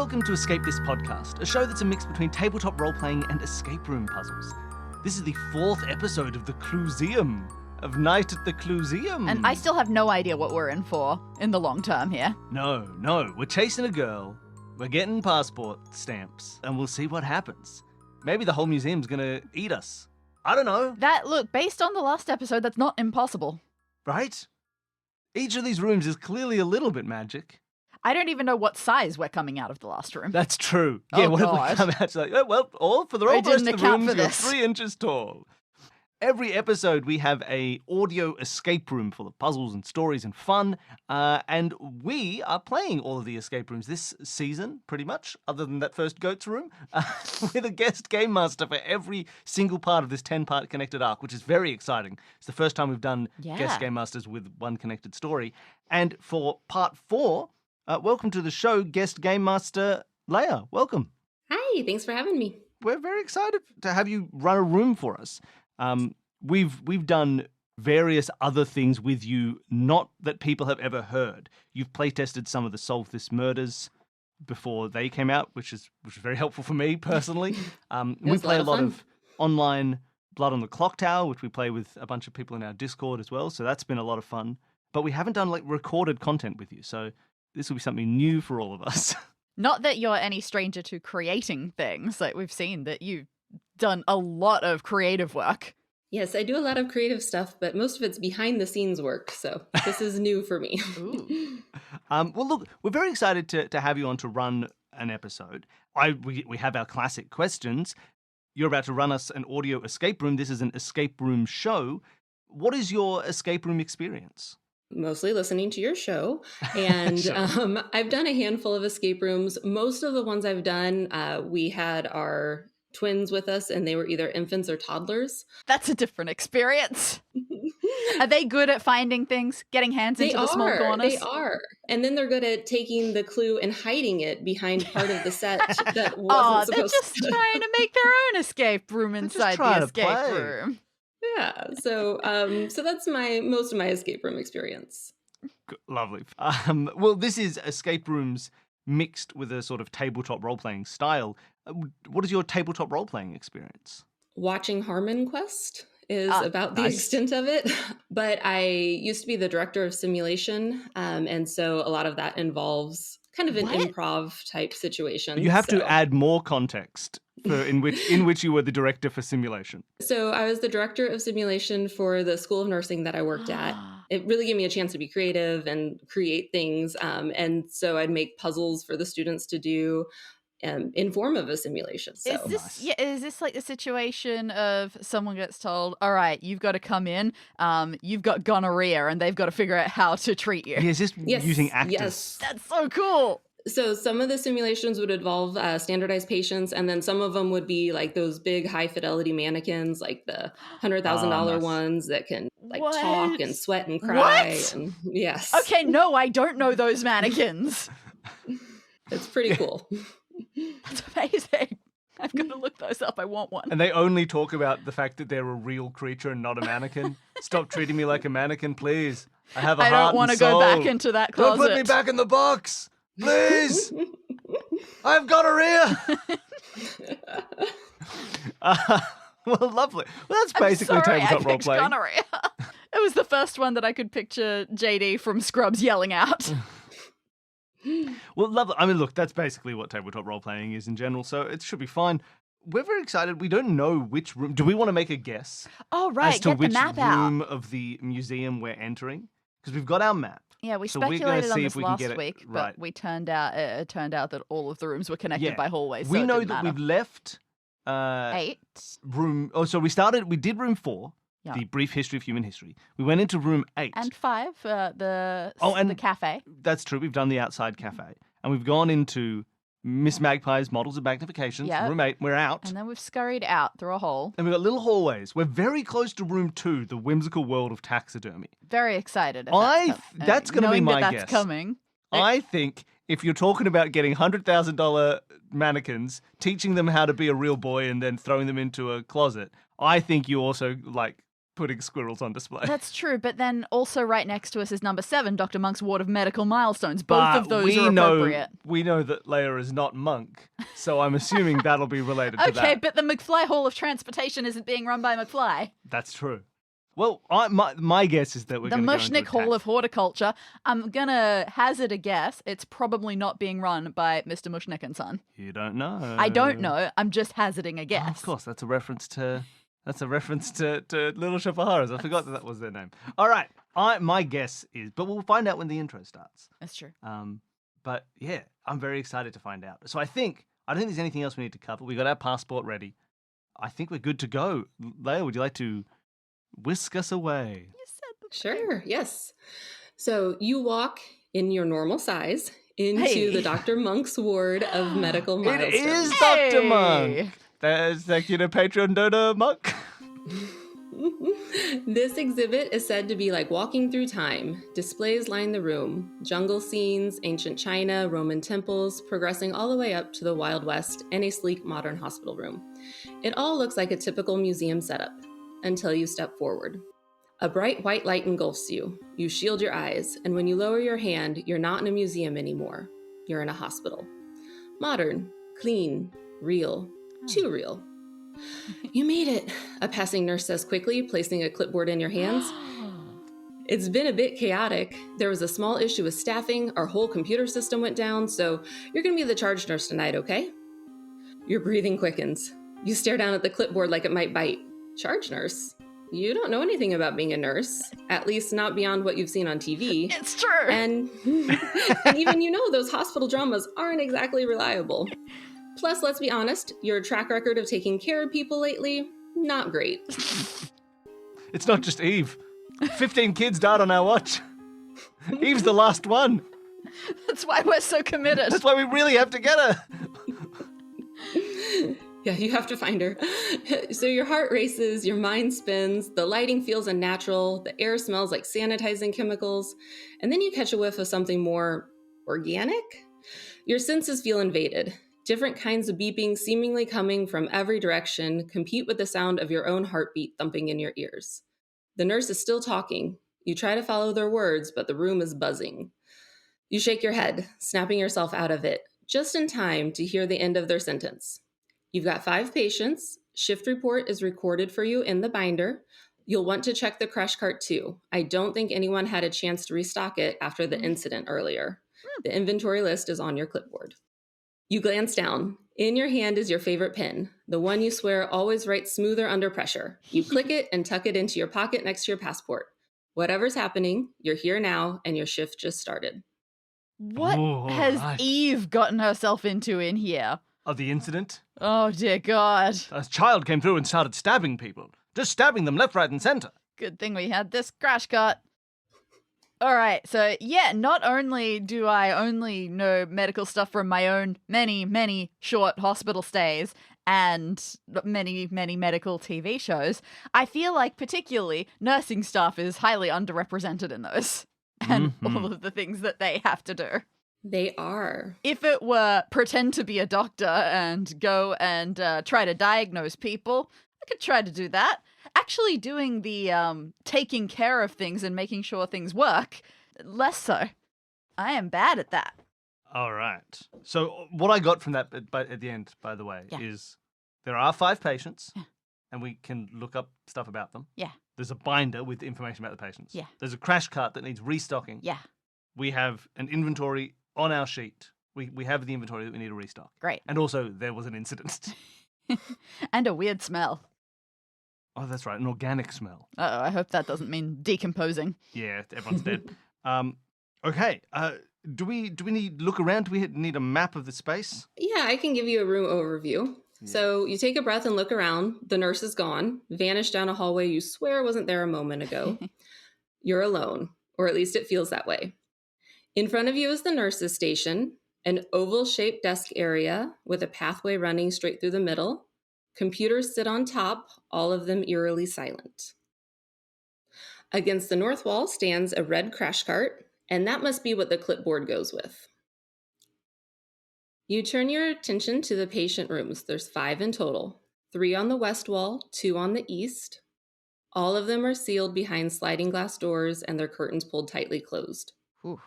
Welcome to Escape This Podcast, a show that's a mix between tabletop role-playing and escape room puzzles. This is the 4th episode of the Clue-seum, of Night at the Clue-seum. And I still have no idea what we're in for in the long term here. No, we're chasing a girl, we're getting passport stamps, and we'll see what happens. Maybe the whole museum's gonna eat us. I don't know. Look, based on the last episode, that's not impossible. Right? Each of these rooms is clearly a little bit magic. I don't even know what size we're coming out of the last room. That's true. Yeah, Oh, what God. if we come out like, oh, well, all for the I rest of didn't the account rooms, for you're this. 3 inches tall. Every episode, we have a audio escape room full of puzzles and stories and fun, and we are playing all of the escape rooms this season, pretty much, other than that first goat's room, with a guest game master for every single part of this 10-part connected arc, which is very exciting. It's the first time we've done guest game masters with one connected story. And for part 4, welcome to the show, guest game master Leia. Welcome. Hi, thanks for having me. We're very excited to have you run a room for us. We've done various other things with you, not that people have ever heard. You've playtested some of the Solve This Murders before they came out, which is very helpful for me personally. We play a lot of online Blood on the Clock Tower, which we play with a bunch of people in our Discord as well. So that's been a lot of fun. But we haven't done recorded content with you, so this will be something new for all of us. Not that you're any stranger to creating things. Like, we've seen that you've done a lot of creative work. Yes, I do a lot of creative stuff, but most of it's behind the scenes work, so this is new for me. Ooh. Well, look, we're very excited to have you on to run an episode. We have our classic questions. You're about to run us an audio escape room. This is an escape room show. What is your escape room experience? Mostly listening to your show, and Sure. I've done a handful of escape rooms. Most of the ones I've done, we had our twins with us, and they were either infants or toddlers. That's a different experience. Are they good at finding things, getting hands into the small corners? They are. And then they're good at taking the clue and hiding it behind part of the set that wasn't they're supposed just to. trying to make their own escape room inside trying the to escape play. room. Yeah, so that's most of my escape room experience. Lovely. Well, this is escape rooms mixed with a sort of tabletop role-playing style. What is your tabletop role-playing experience? Watching Harmon Quest is about the nice. extent of it, but I used to be the director of simulation, and so a lot of that involves kind of an improv type situation. You have to add more context in which you were the director for simulation. So I was the director of simulation for the School of Nursing that I worked at. It really gave me a chance to be creative and create things, and so I'd make puzzles for the students to do. In form of a simulation. So. Is this like the situation of someone gets told, all right, you've got to come in, you've got gonorrhea, and they've got to figure out how to treat you? Yeah, is this using actors? Yes. That's so cool. So some of the simulations would involve standardized patients, and then some of them would be like those big high fidelity mannequins, like the $100,000 ones that can talk and sweat and cry. What? And, yes. Okay, no, I don't know those mannequins. It's pretty cool. That's amazing. I've got to look those up. I want one. And they only talk about the fact that they're a real creature and not a mannequin. Stop treating me like a mannequin, please. I have a heart I don't want to and go soul. back into that closet. Don't put me back in the box, please. I've gonorrhea. Well, lovely. Well, that's basically tabletop role playing. Gonorrhea. It was the first one that I could picture JD from Scrubs yelling out. Well, lovely. I mean, look, that's basically what tabletop role-playing is in general, so it should be fine. We're very excited. We don't know which room. Do we want to make a guess? Oh, right. As to Get which the map out. room of the museum we're entering? Because we've got our map. Yeah, we So we're gonna speculated on see this if we can last get it week, right. but it turned out that all of the rooms were connected by hallways. So We it know didn't that matter. we've left 8. room... Oh, so we did room 4, Yeah. the brief history of human history. We went into room 8. And 5, the cafe. That's true. We've done the outside cafe. And we've gone into Miss Magpie's Models of Magnification. Yep. Room 8. We're out. And then we've scurried out through a hole. And we've got little hallways. We're very close to room 2, the whimsical world of taxidermy. Very excited. That's going to be my that's guess. coming. I think if you're talking about getting $100,000 mannequins, teaching them how to be a real boy and then throwing them into a closet, I think you also putting squirrels on display. That's true, but then also right next to us is number 7, Dr. Monk's Ward of Medical Milestones. Both of those are appropriate. We know that Leia is not Monk, so I'm assuming that'll be related to that. Okay, but the McFly Hall of Transportation isn't being run by McFly. That's true. Well, my guess is that we're going to go into Mushnick Hall of Horticulture. I'm going to hazard a guess. It's probably not being run by Mr. Mushnick and Son. You don't know. I don't know. I'm just hazarding a guess. Oh, of course, that's a reference to Little Shop of Horrors. I forgot that was their name. All right, my guess is, but we'll find out when the intro starts. That's true. But yeah, I'm very excited to find out. So I don't think there's anything else we need to cover. We got our passport ready. I think we're good to go. Leia, would you like to whisk us away? You said the Sure, yes. So you walk in your normal size into the Dr. Monk's Ward of Medical Milestones. It is Dr. Monk. Thank you to Patreon donor Monk. This exhibit is said to be like walking through time. Displays line the room. Jungle scenes, ancient China, Roman temples, progressing all the way up to the Wild West and a sleek modern hospital room. It all looks like a typical museum setup until you step forward. A bright white light engulfs you. You shield your eyes, and when you lower your hand, you're not in a museum anymore. You're in a hospital. Modern, clean, real, too real. You made it, a passing nurse says quickly, placing a clipboard in your hands. It's been a bit chaotic. There was a small issue with staffing. Our whole computer system went down, so you're going to be the charge nurse tonight, okay? Your breathing quickens. You stare down at the clipboard like it might bite. Charge nurse? You don't know anything about being a nurse, at least not beyond what you've seen on TV. It's true. And even those hospital dramas aren't exactly reliable. Plus, let's be honest, your track record of taking care of people lately, not great. It's not just Eve. 15 kids died on our watch. Eve's the last one. That's why we're so committed. That's why we really have to get her. Yeah, you have to find her. So your heart races, your mind spins, the lighting feels unnatural, the air smells like sanitizing chemicals, and then you catch a whiff of something more organic? Your senses feel invaded. Different kinds of beeping seemingly coming from every direction compete with the sound of your own heartbeat thumping in your ears. The nurse is still talking. You try to follow their words, but the room is buzzing. You shake your head, snapping yourself out of it, just in time to hear the end of their sentence. You've got 5 patients. Shift report is recorded for you in the binder. You'll want to check the crash cart too. I don't think anyone had a chance to restock it after the incident earlier. The inventory list is on your clipboard. You glance down. In your hand is your favorite pen, the one you swear always writes smoother under pressure. You click it and tuck it into your pocket next to your passport. Whatever's happening, you're here now and your shift just started. What has Eve gotten herself into in here? Of the incident? Oh, dear God. A child came through and started stabbing people. Just stabbing them left, right, and center. Good thing we had this crash cart. All right, so yeah, not only do I only know medical stuff from my own many, many short hospital stays and many, many medical TV shows, I feel like particularly nursing staff is highly underrepresented in those and all of the things that they have to do. They are. If it were pretend to be a doctor and go and try to diagnose people, I could try to do that. Actually doing the taking care of things and making sure things work, less so. I am bad at that. All right. So what I got from that at the end, by the way, is there are 5 patients, and we can look up stuff about them. Yeah. There's a binder with information about the patients. Yeah. There's a crash cart that needs restocking. Yeah. We have an inventory on our sheet. We have the inventory that we need to restock. Great. And also, there was an incident. And a weird smell. Oh, that's right, an organic smell. Uh-oh, I hope that doesn't mean decomposing. Yeah, everyone's dead. Okay, do we need look around? Do we need a map of the space? Yeah, I can give you a room overview. Yeah. So you take a breath and look around. The nurse is gone, vanished down a hallway you swear wasn't there a moment ago. You're alone, or at least it feels that way. In front of you is the nurse's station, an oval-shaped desk area with a pathway running straight through the middle. Computers sit on top, all of them eerily silent. Against the north wall stands a red crash cart, and that must be what the clipboard goes with. You turn your attention to the patient rooms. There's 5 in total. 3 on the west wall, 2 on the east. All of them are sealed behind sliding glass doors and their curtains pulled tightly closed. Ooh.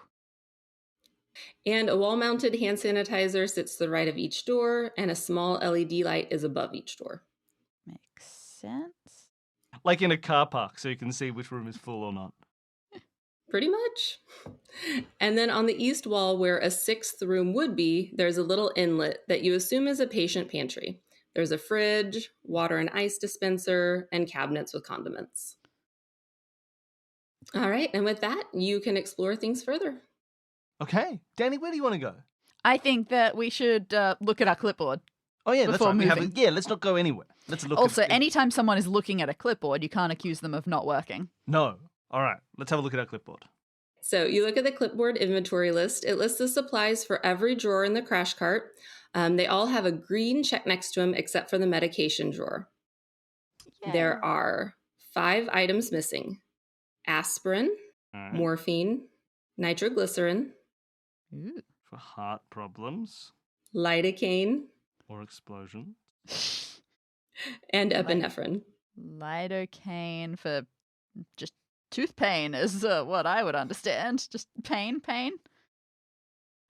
And a wall-mounted hand sanitizer sits to the right of each door, and a small LED light is above each door. Makes sense. Like in a car park, so you can see which room is full or not. Pretty much. And then on the east wall, where a sixth room would be, there's a little inlet that you assume is a patient pantry. There's a fridge, water and ice dispenser, and cabinets with condiments. All right, and with that, you can explore things further. Okay. Danny, where do you want to go? I think that we should look at our clipboard. Oh, yeah, that's Before right. We have moving. yeah, let's not go anywhere. Let's look Also, at anytime someone is looking at a clipboard, you can't accuse them of not working. No. All right. Let's have a look at our clipboard. So you look at the clipboard inventory list. It lists the supplies for every drawer in the crash cart. They all have a green check next to them except for the medication drawer. There are 5 items missing. Aspirin, All right. morphine, nitroglycerin, Ooh. For heart problems lidocaine, or explosion. and epinephrine. Lidocaine for just tooth pain is what I would understand. Just pain.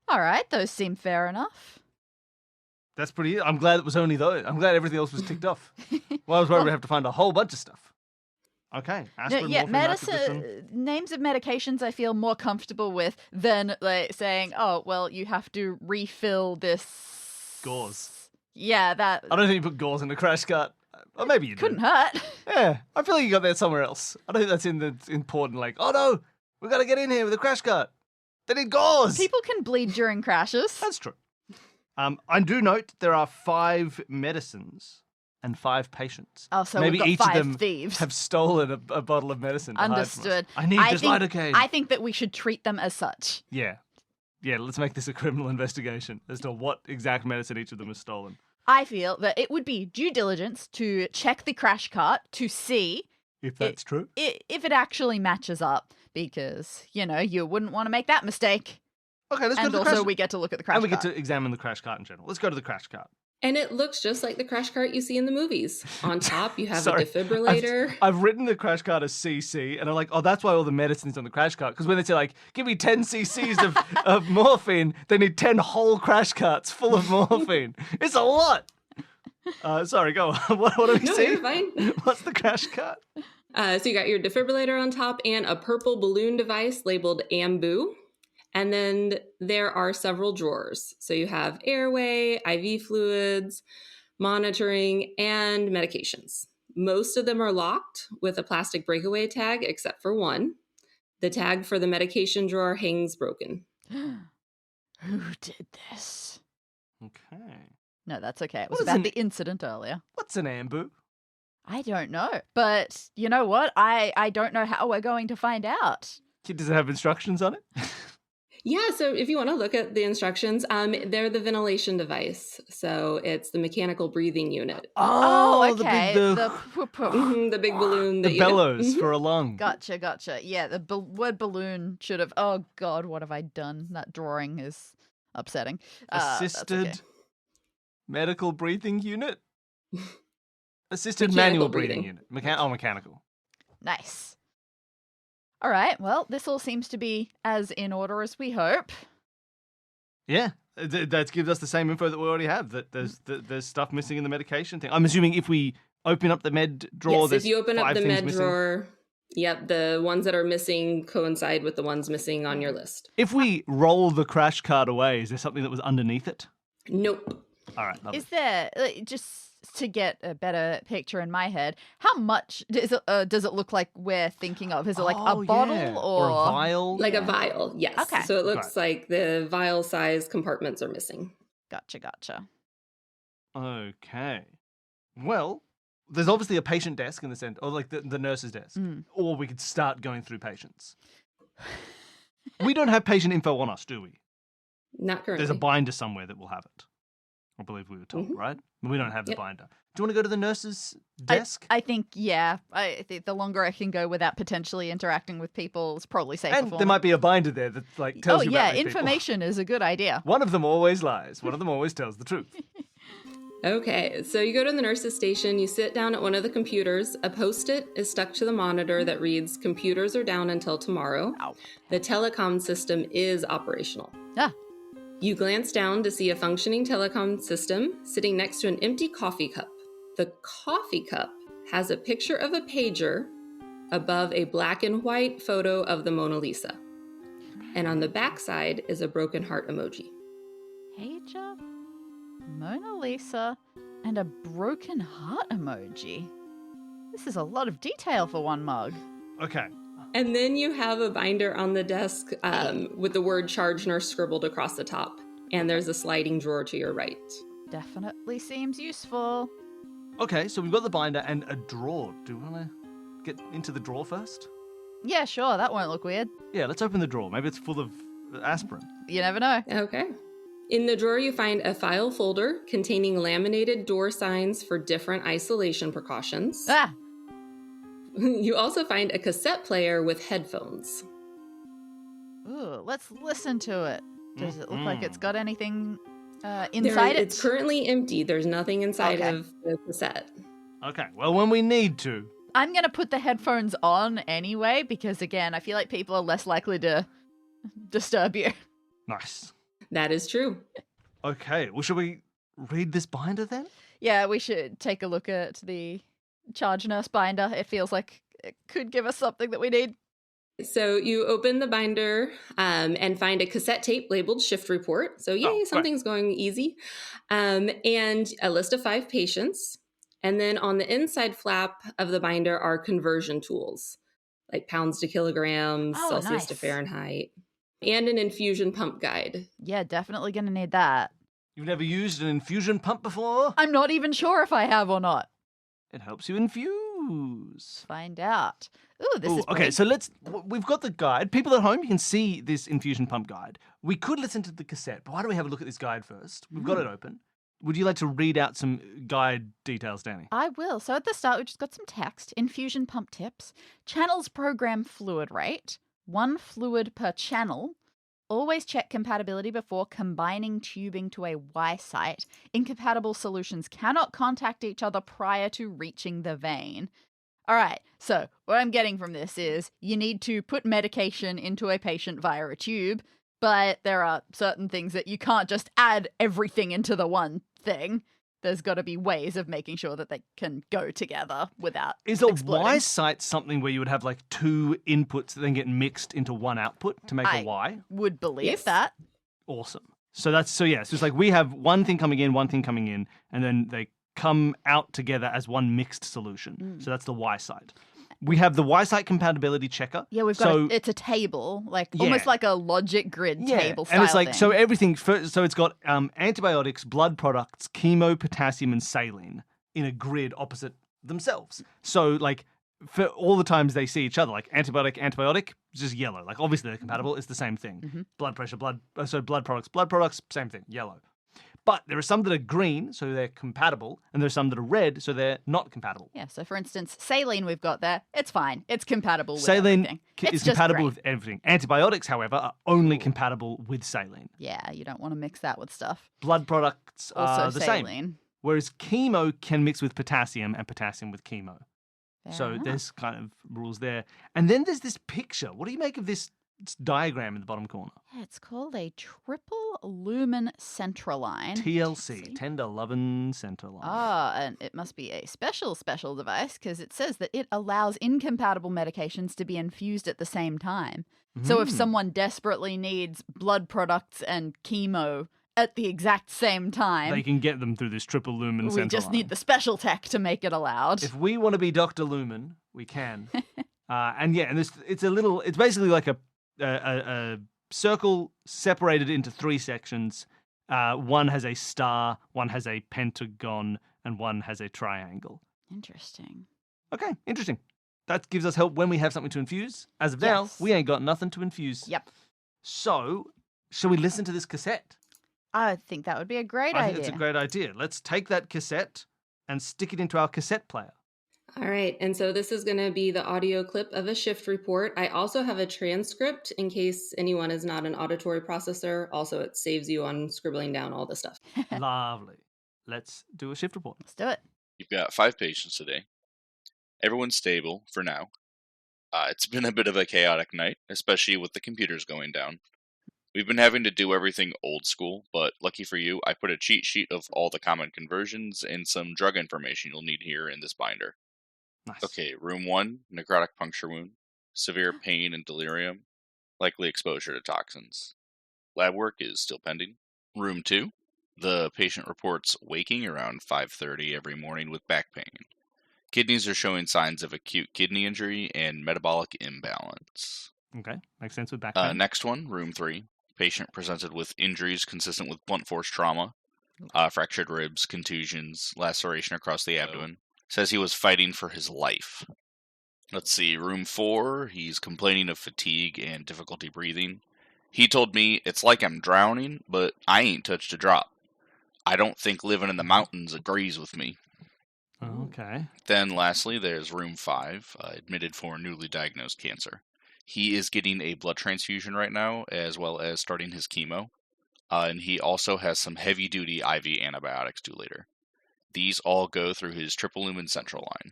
All right, those seem fair enough. That's pretty. I'm glad it was only those. I'm glad everything else was ticked off. Well, I was worried we'd have to find a whole bunch of stuff. Okay. No, Aspirin, yeah, morphine, nitroglycerin. medicine names of medications I feel more comfortable with than like saying, "Oh, well, you have to refill this Gauze. Yeah, that I don't think you put gauze in the crash cart. Or maybe you couldn't did. hurt. Yeah. I feel like you got that somewhere else. I don't think that's in the important, like, oh no, we got to get in here with a crash cart. They need gauze. People can bleed during crashes. That's true. I do note there are 5 medicines and 5 patients. Oh, so Maybe we've got each 5 of them thieves. have stolen a bottle of medicine. to hide from us. Understood. I need this lidocaine. I think that we should treat them as such. Yeah. Yeah, let's make this a criminal investigation as to what exact medicine each of them has stolen. I feel that it would be due diligence to check the crash cart to see If that's true. if it actually matches up, because, you wouldn't want to make that mistake. Okay, let's go to And the also crash we get to look at the crash And we cart. get to examine the crash cart in general. Let's go to the crash cart. And it looks just like the crash cart you see in the movies. On top, you have Sorry, a defibrillator. I've written the crash cart as CC, and I'm like, oh, that's why all the medicine's on the crash cart. Because when they say, like, give me 10 cc's of morphine, they need 10 whole crash carts full of morphine. It's a lot. Sorry, go on. What do we No, see? you're fine. What's the crash cart? So you got your defibrillator on top and a purple balloon device labeled Ambu. And then there are several drawers. So you have airway, IV fluids, monitoring, and medications. Most of them are locked with a plastic breakaway tag, except for one. The tag for the medication drawer hangs broken. Who did this? Okay. No, that's okay. It What was is about an- the incident earlier. What's an ambu? I don't know. But you know what? I don't know how we're going to find out. Does it have instructions on it? Yeah, so if you want to look at the instructions, they're the ventilation device. So it's the mechanical breathing unit. Oh, okay. The The big balloon that the you bellows Mhm. for a lung. Gotcha. Yeah, the word balloon should have. Oh God, what have I done? That drawing is upsetting. That's Assisted okay. medical breathing unit? Assisted Mechanical manual breathing. breathing unit. Mechanical. Nice. All right. Well, this all seems to be as in order as we hope. Yeah, that gives us the same info that we already have. That there's stuff missing in the medication thing. I'm assuming if we open up the med drawer, Yes, there's if you open up 5 the things med missing. drawer, yep, the ones that are missing coincide with the ones missing on your list. If we roll the crash cart away, is there something that was underneath it? Nope. All right, lovely. Is there just to get a better picture in my head? How much does it look like we're thinking of? Is it like a Oh, bottle yeah. or a vial? Like a vial, yes. Okay. So it looks like the vial size compartments are missing. Gotcha. Okay. Well, there's obviously a patient desk in the center, or like the nurse's desk. Mm. Or we could start going through patients. We don't have patient info on us, do we? Not currently. There's a binder somewhere that will have it. I believe we were told, Mhm. right? We don't have the Yep. binder. Do you want to go to the nurse's desk? I think, yeah. I think the longer I can go without potentially interacting with people is probably safer and for there me. might be a binder there that like tells Oh you yeah, about these people. information is a good idea. One of them always lies. One of them always tells the truth. Okay, so you go to the nurse's station, you sit down at one of the computers. A Post-it is stuck to the monitor that reads, "Computers are down until tomorrow." Ow. The telecom system is operational. Ah, You glance down to see a functioning telecom system sitting next to an empty coffee cup. The coffee cup has a picture of a pager above a black and white photo of the Mona Lisa. And on the backside is a broken heart emoji. pager, Mona Lisa, and a broken heart emoji. This is a lot of detail for one mug. Okay. And then you have a binder on the desk with the word charge nurse scribbled across the top. And there's a sliding drawer to your right. Definitely seems useful. Okay, so we've got the binder and a drawer. Do we want to get into the drawer first? Yeah, sure, that won't look weird. Yeah, let's open the drawer. Maybe it's full of aspirin. You never know. Okay. In the drawer, you find a file folder containing laminated door signs for different isolation precautions. Ah, You also find a cassette player with headphones. ooh, let's listen to it. Does it look like it's got anything There- inside It's currently empty. There's nothing inside Okay. of the cassette. Okay, well, when we need to. I'm going to put the headphones on anyway because, again, I feel like people are less likely to disturb you. Nice. That is true. Okay, well, should we read this binder then? Yeah, we should take a look at the charge nurse binder. It feels like it could give us something that we need. So you open the binder and find a cassette tape labeled shift report. So yay, great. something's going easy. And a list of 5 patients. And then on the inside flap of the binder are conversion tools, like pounds to kilograms, Oh, Celsius to nice. Fahrenheit, and an infusion pump guide. Yeah, definitely going to need that. You've never used an infusion pump before? I'm not even sure if I have or not. It helps you infuse. Find out. Ooh, this is Okay, pretty- so we've got the guide. People at home, you can see this infusion pump guide. We could listen to the cassette, but why don't we have a look at this guide first? We've got it open. Would you like to read out some guide details, Danny? I will. So at the start, we just got some text. Infusion pump tips. Channels program fluid rate. 1 fluid per channel. Always check compatibility before combining tubing to a Y site. Incompatible solutions cannot contact each other prior to reaching the vein. All right, so what I'm getting from this is you need to put medication into a patient via a tube, but there are certain things that you can't just add everything into the one thing. There's got to be ways of making sure that they can go together without Is a exploding. Y site something where you would have like 2 inputs that then get mixed into one output to make I- a Y? Would believe Yes. that. Awesome. So so it's like we have one thing coming in, and then they come out together as one mixed solution. So that's the Y site. We have the Y site compatibility checker. Yeah, we've got it's a table, almost Yeah. like a logic grid table style and it's like thing. so everything. So it's got antibiotics, blood products, chemo, potassium, and saline in a grid opposite themselves. So like for all the times they see each other, like antibiotic, it's just yellow. Like obviously they're compatible. It's the same thing. Blood pressure, blood products, same thing, yellow. But there are some that are green, so they're compatible, and there are some that are red, so they're not compatible. Yeah, so for instance, saline we've got there, it's fine. It's compatible with Saline everything. is It's just compatible great. with everything. Antibiotics, however, are only compatible with saline. Yeah, you don't want to mix that with stuff. Blood products Also are the same. saline. Whereas chemo can mix with potassium and potassium with chemo. Fair So enough. there's kind of rules there. And then there's this picture. What do you make of this diagram in the bottom corner? Yeah, it's called a triple lumen central line. TLC, tender loving center line. Ah, and it must be a special device because it says that it allows incompatible medications to be infused at the same time. So if someone desperately needs blood products and chemo at the exact same time, They can get them through this triple lumen we center just line. need the special tech to make it allowed. If we want to be Dr. Lumen, we can. And it's basically like a circle separated into 3 sections. One has a star, one has a pentagon, and one has a triangle. Interesting. Okay, interesting. That gives us help when we have something to infuse. As of now, Yes. we ain't got nothing to infuse. Yep. So, shall we listen to this cassette? I think that would be a great I idea. think it's a great idea. Let's take that cassette and stick it into our cassette player. All right, and so this is going to be the audio clip of a shift report. I also have a transcript in case anyone is not an auditory processor. Also, it saves you on scribbling down all the stuff. Lovely. let's do a shift report. Let's do it. You've got 5 patients today. Everyone's stable for now. It's been a bit of a chaotic night, especially with the computers going down. We've been having to do everything old school, but lucky for you, I put a cheat sheet of all the common conversions and some drug information you'll need here in this binder. Nice. Okay, room 1, necrotic puncture wound, severe pain and delirium, likely exposure to toxins. Lab work is still pending. Room 2, the patient reports waking around 5:30 every morning with back pain. Kidneys are showing signs of acute kidney injury and metabolic imbalance. Okay, makes sense with back pain. Next one, room 3. Patient presented with injuries consistent with blunt force trauma, fractured ribs, contusions, laceration across the abdomen. Says he was fighting for his life. Let's see, room 4, he's complaining of fatigue and difficulty breathing. He told me, it's like I'm drowning, but I ain't touched a drop. I don't think living in the mountains agrees with me. Okay. Then lastly, there's room 5, admitted for newly diagnosed cancer. He is getting a blood transfusion right now, as well as starting his chemo. And he also has some heavy-duty IV antibiotics due later. These all go through his triple lumen central line.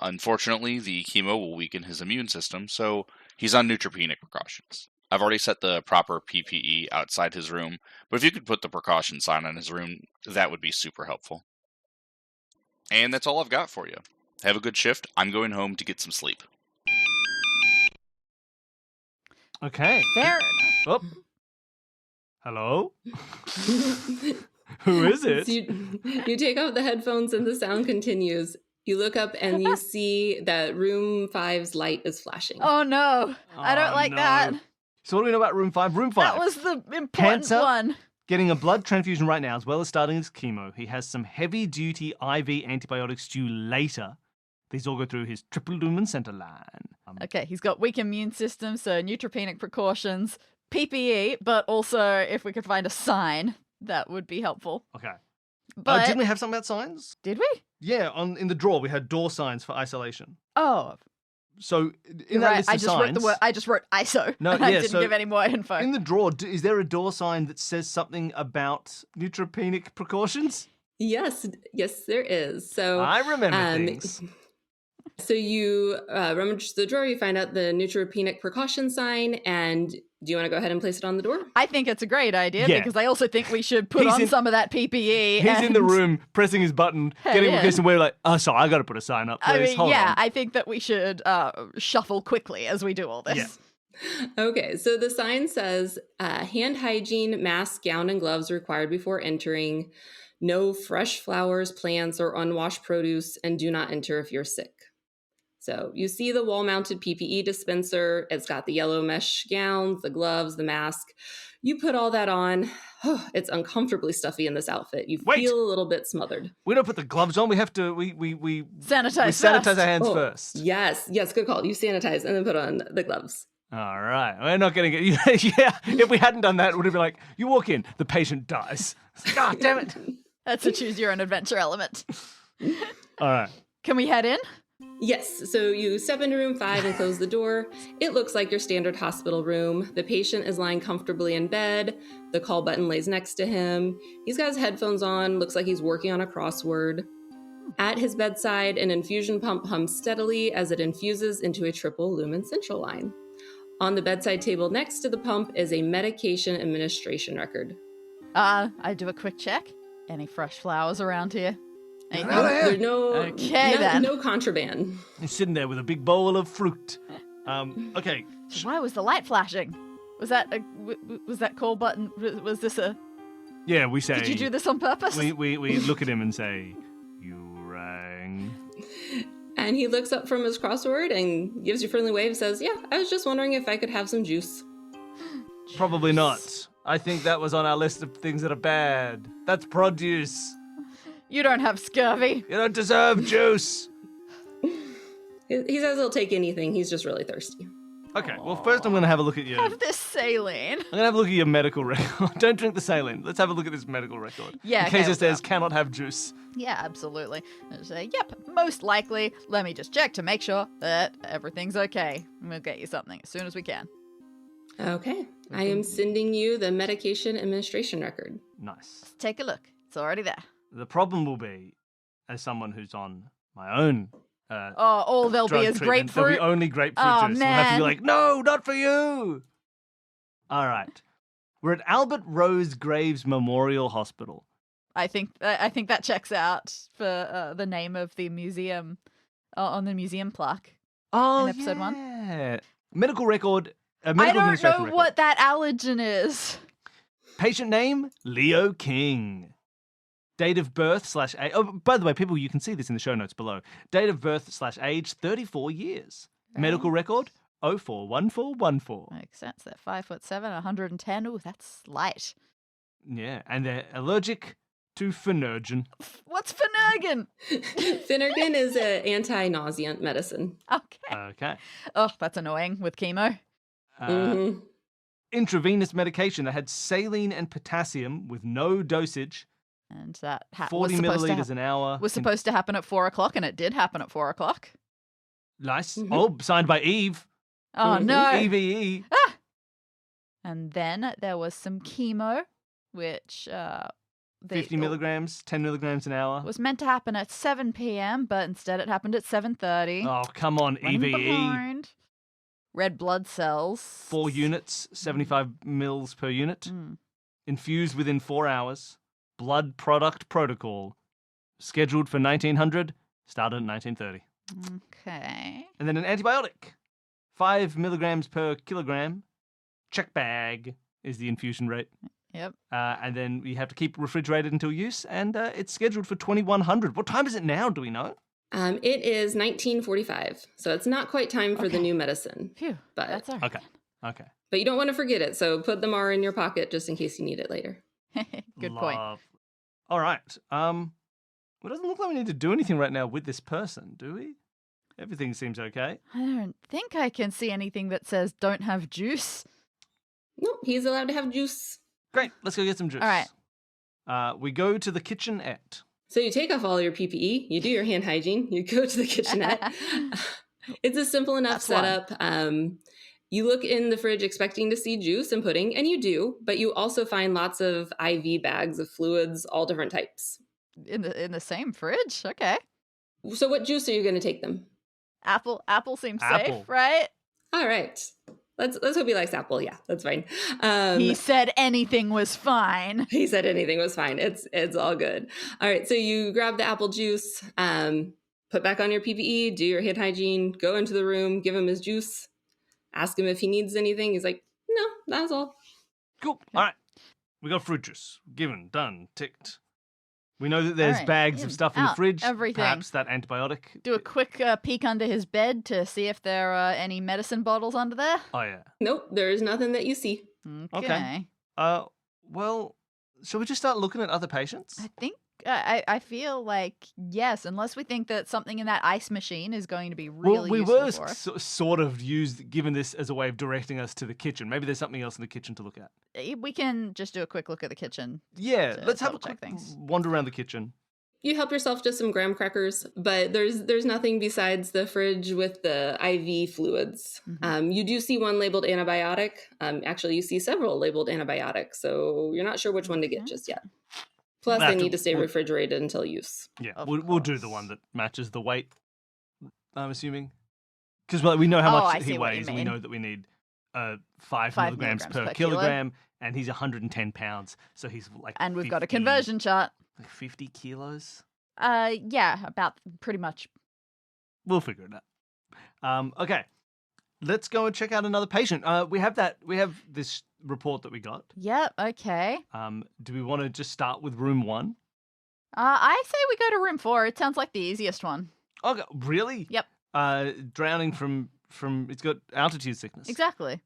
Unfortunately, the chemo will weaken his immune system, so he's on neutropenic precautions. I've already set the proper PPE outside his room, but if you could put the precaution sign on his room, that would be super helpful. And that's all I've got for you. Have a good shift. I'm going home to get some sleep. Okay. Fair enough. Oh. Hello? Who is it? So you take out the headphones and the sound continues. You look up and you see that room 5's light is flashing. Oh no, I don't like no. that. So what do we know about room 5? Room 5. That was the important Cancer? one. Getting a blood transfusion right now, as well as starting his chemo. He has some heavy-duty IV antibiotics due later. These all go through his triple lumen center line. Okay, he's got weak immune system, so neutropenic precautions, PPE, but also if we could find a sign, that would be helpful. Okay. But Didn't we have something about signs? did we? Yeah, in the drawer we had door signs for isolation. Oh, So in you're that right. list I of just signs, wrote the word. I just wrote ISO. No, and I yeah, didn't so give any more info. in the drawer, is there a door sign that says something about neutropenic precautions? Yes, there is. So I remember things. So you rummage the drawer, you find out the neutropenic precaution sign, and do you want to go ahead and place it on the door? I think it's a great idea Yeah. because I also think we should put He's on in- some of that PPE. He's in the and- room pressing his button, Hell getting yeah. this, and we're like, oh, sorry, I got to put a sign up, please. I mean, Hold yeah, on. I think that we should shuffle quickly as we do all this. Yeah. Okay, so the sign says hand hygiene, mask, gown, and gloves required before entering. No fresh flowers, plants, or unwashed produce, and do not enter if you're sick. So you see the wall-mounted PPE dispenser. It's got the yellow mesh gowns, the gloves, the mask. You put all that on. Oh, it's uncomfortably stuffy in this outfit. You Wait. feel a little bit smothered. We don't put the gloves on. We have to. We Sanitize our hands Oh, first. Yes, good call. You sanitize and then put on the gloves. All right, we're not getting it. Yeah, if we hadn't done that, it would have been like, you walk in, the patient dies. God damn it! That's a choose your own adventure element. All right. Can we head in? Yes, so you step into room 5 and close the door. It looks like your standard hospital room. The patient is lying comfortably in bed. The call button lays next to him. He's got his headphones on. Looks like he's working on a crossword. At his bedside, an infusion pump hums steadily as it infuses into a triple lumen central line. On the bedside table next to the pump is a medication administration record. I do a quick check. Any fresh flowers around here? Anything? There's no contraband. He's sitting there with a big bowl of fruit. Okay. So why was the light flashing? Was that was that call button? Was this a? Yeah, we say. Did you do this on purpose? We look at him and say, "You rang." And he looks up from his crossword and gives you a friendly wave and says, "Yeah, I was just wondering if I could have some juice." Probably not. I think that was on our list of things that are bad. That's produce. You don't have scurvy. You don't deserve juice. He says he'll take anything. He's just really thirsty. Okay, well, first I'm going to have a look at your... Have this saline. I'm going to have a look at your medical record. Don't drink the saline. Let's have a look at this medical record. Yeah, In case okay, it says well. cannot have juice. Yeah, absolutely. And say, yep, most likely. Let me just check to make sure that everything's okay. And we'll get you something as soon as we can. Okay. I am sending you the medication administration record. Nice. Take a look. It's already there. The problem will be, as someone who's on my own all there'll drug be is treatment, there'll grapefruit. be only grapefruit Oh, juice. We'll have to be man. like, no, not for you. All right. We're at Albert Rose Graves Memorial Hospital. I think that checks out for the name of the museum on the museum plaque. Oh, In episode one? yeah. Medical record. I Medical don't administration know record. what that allergen is. Patient name, Leo King. Date of birth / age. Oh, by the way, people, you can see this in the show notes below. Date of birth / age, 34 years. Medical record, 041414. Makes sense. They're 5'7", 110. Ooh, that's light. Yeah, and they're allergic to Phenergen. What's Phenergan? Phenergan is an anti-nauseant medicine. Okay. Okay. Oh, that's annoying with chemo. Mhm. Intravenous medication that had saline and potassium with no dosage, And that 40 milliliters an hour. was supposed to happen at 4 o'clock, and it did happen at 4 o'clock. Nice. Mhm. Oh, signed by Eve. Oh, Mhm. no. EVE. And then there was some chemo, which 50 milligrams, 10 milligrams an hour. was meant to happen at 7 p.m., but instead it happened at 7:30. Oh, come on, Running EVE. behind. Red blood cells. 4 units, 75 mils per unit. Mm. Infused within 4 hours. Blood product protocol. Scheduled for 1900. Started at 1930. Okay. And then an antibiotic. 5 milligrams per kilogram. Check bag is the infusion rate. Yep. And then we have to keep refrigerated until use. And it's scheduled for 2100. What time is it now? Do we know? It is 1945, so it's not quite time for the new medicine. Phew. But That's all right. Okay. but you don't want to forget it, so put them all in your pocket just in case you need it later. Good point. Lovely. All right. Well, it doesn't look like we need to do anything right now with this person, do we? Everything seems okay. I don't think I can see anything that says don't have juice. Nope, he's allowed to have juice. Great. Let's go get some juice. All right. We go to the kitchenette. So you take off all your PPE, you do your hand hygiene, you go to the kitchenette. It's a simple enough That's setup. You look in the fridge expecting to see juice and pudding, and you do, but you also find lots of IV bags of fluids, all different types. In the same fridge? Okay. So what juice are you going to take them? Apple seems Apple. safe, right? All right. Let's hope he likes apple. Yeah, that's fine. He said anything was fine. He said anything was fine. It's all good. All right. So you grab the apple juice, put back on your PPE, do your hand hygiene, go into the room, give him his juice, ask him if he needs anything. He's like, no, that's all. Cool. All right. We got fruit juice. Given. Done. Ticked. We know that there's All right. bags In, of stuff in the out, fridge. everything. Perhaps that antibiotic. Do a quick peek under his bed to see if there are any medicine bottles under there. Oh, yeah. Nope, there's nothing that you see. Okay. Well, shall we just start looking at other patients? I think I feel like yes, unless we think that something in that ice machine is going to be really we useful were for us. sort of given this as a way of directing us to the kitchen. Maybe there's something else in the kitchen to look at. We can just do a quick look at the kitchen. Yeah, To let's have a double-check quick things. wander around the kitchen. You help yourself to some graham crackers, but there's nothing besides the fridge with the IV fluids. Mhm. You do see one labeled antibiotic. Actually, you see several labeled antibiotics, so you're not sure which one to get just yet. Plus, We'll they have need to stay we'll- refrigerated until use. Yeah, Of we'll do the course. one that matches the weight, I'm assuming. Because we know how Oh, I much he see what you weighs, and we mean. know that we need 5 5 milligrams per per kilo. kilogram, and he's 110 pounds, so he's like And we've got a 50 conversion chart. Like 50 kilos? Yeah, about pretty much. We'll figure it out. Okay, let's go and check out another patient. We have this report that we got. Yep, okay. Do we want to just start with room 1? I say we go to room 4. It sounds like the easiest one. Okay, really? Yep. Drowning from it's got altitude sickness. Exactly.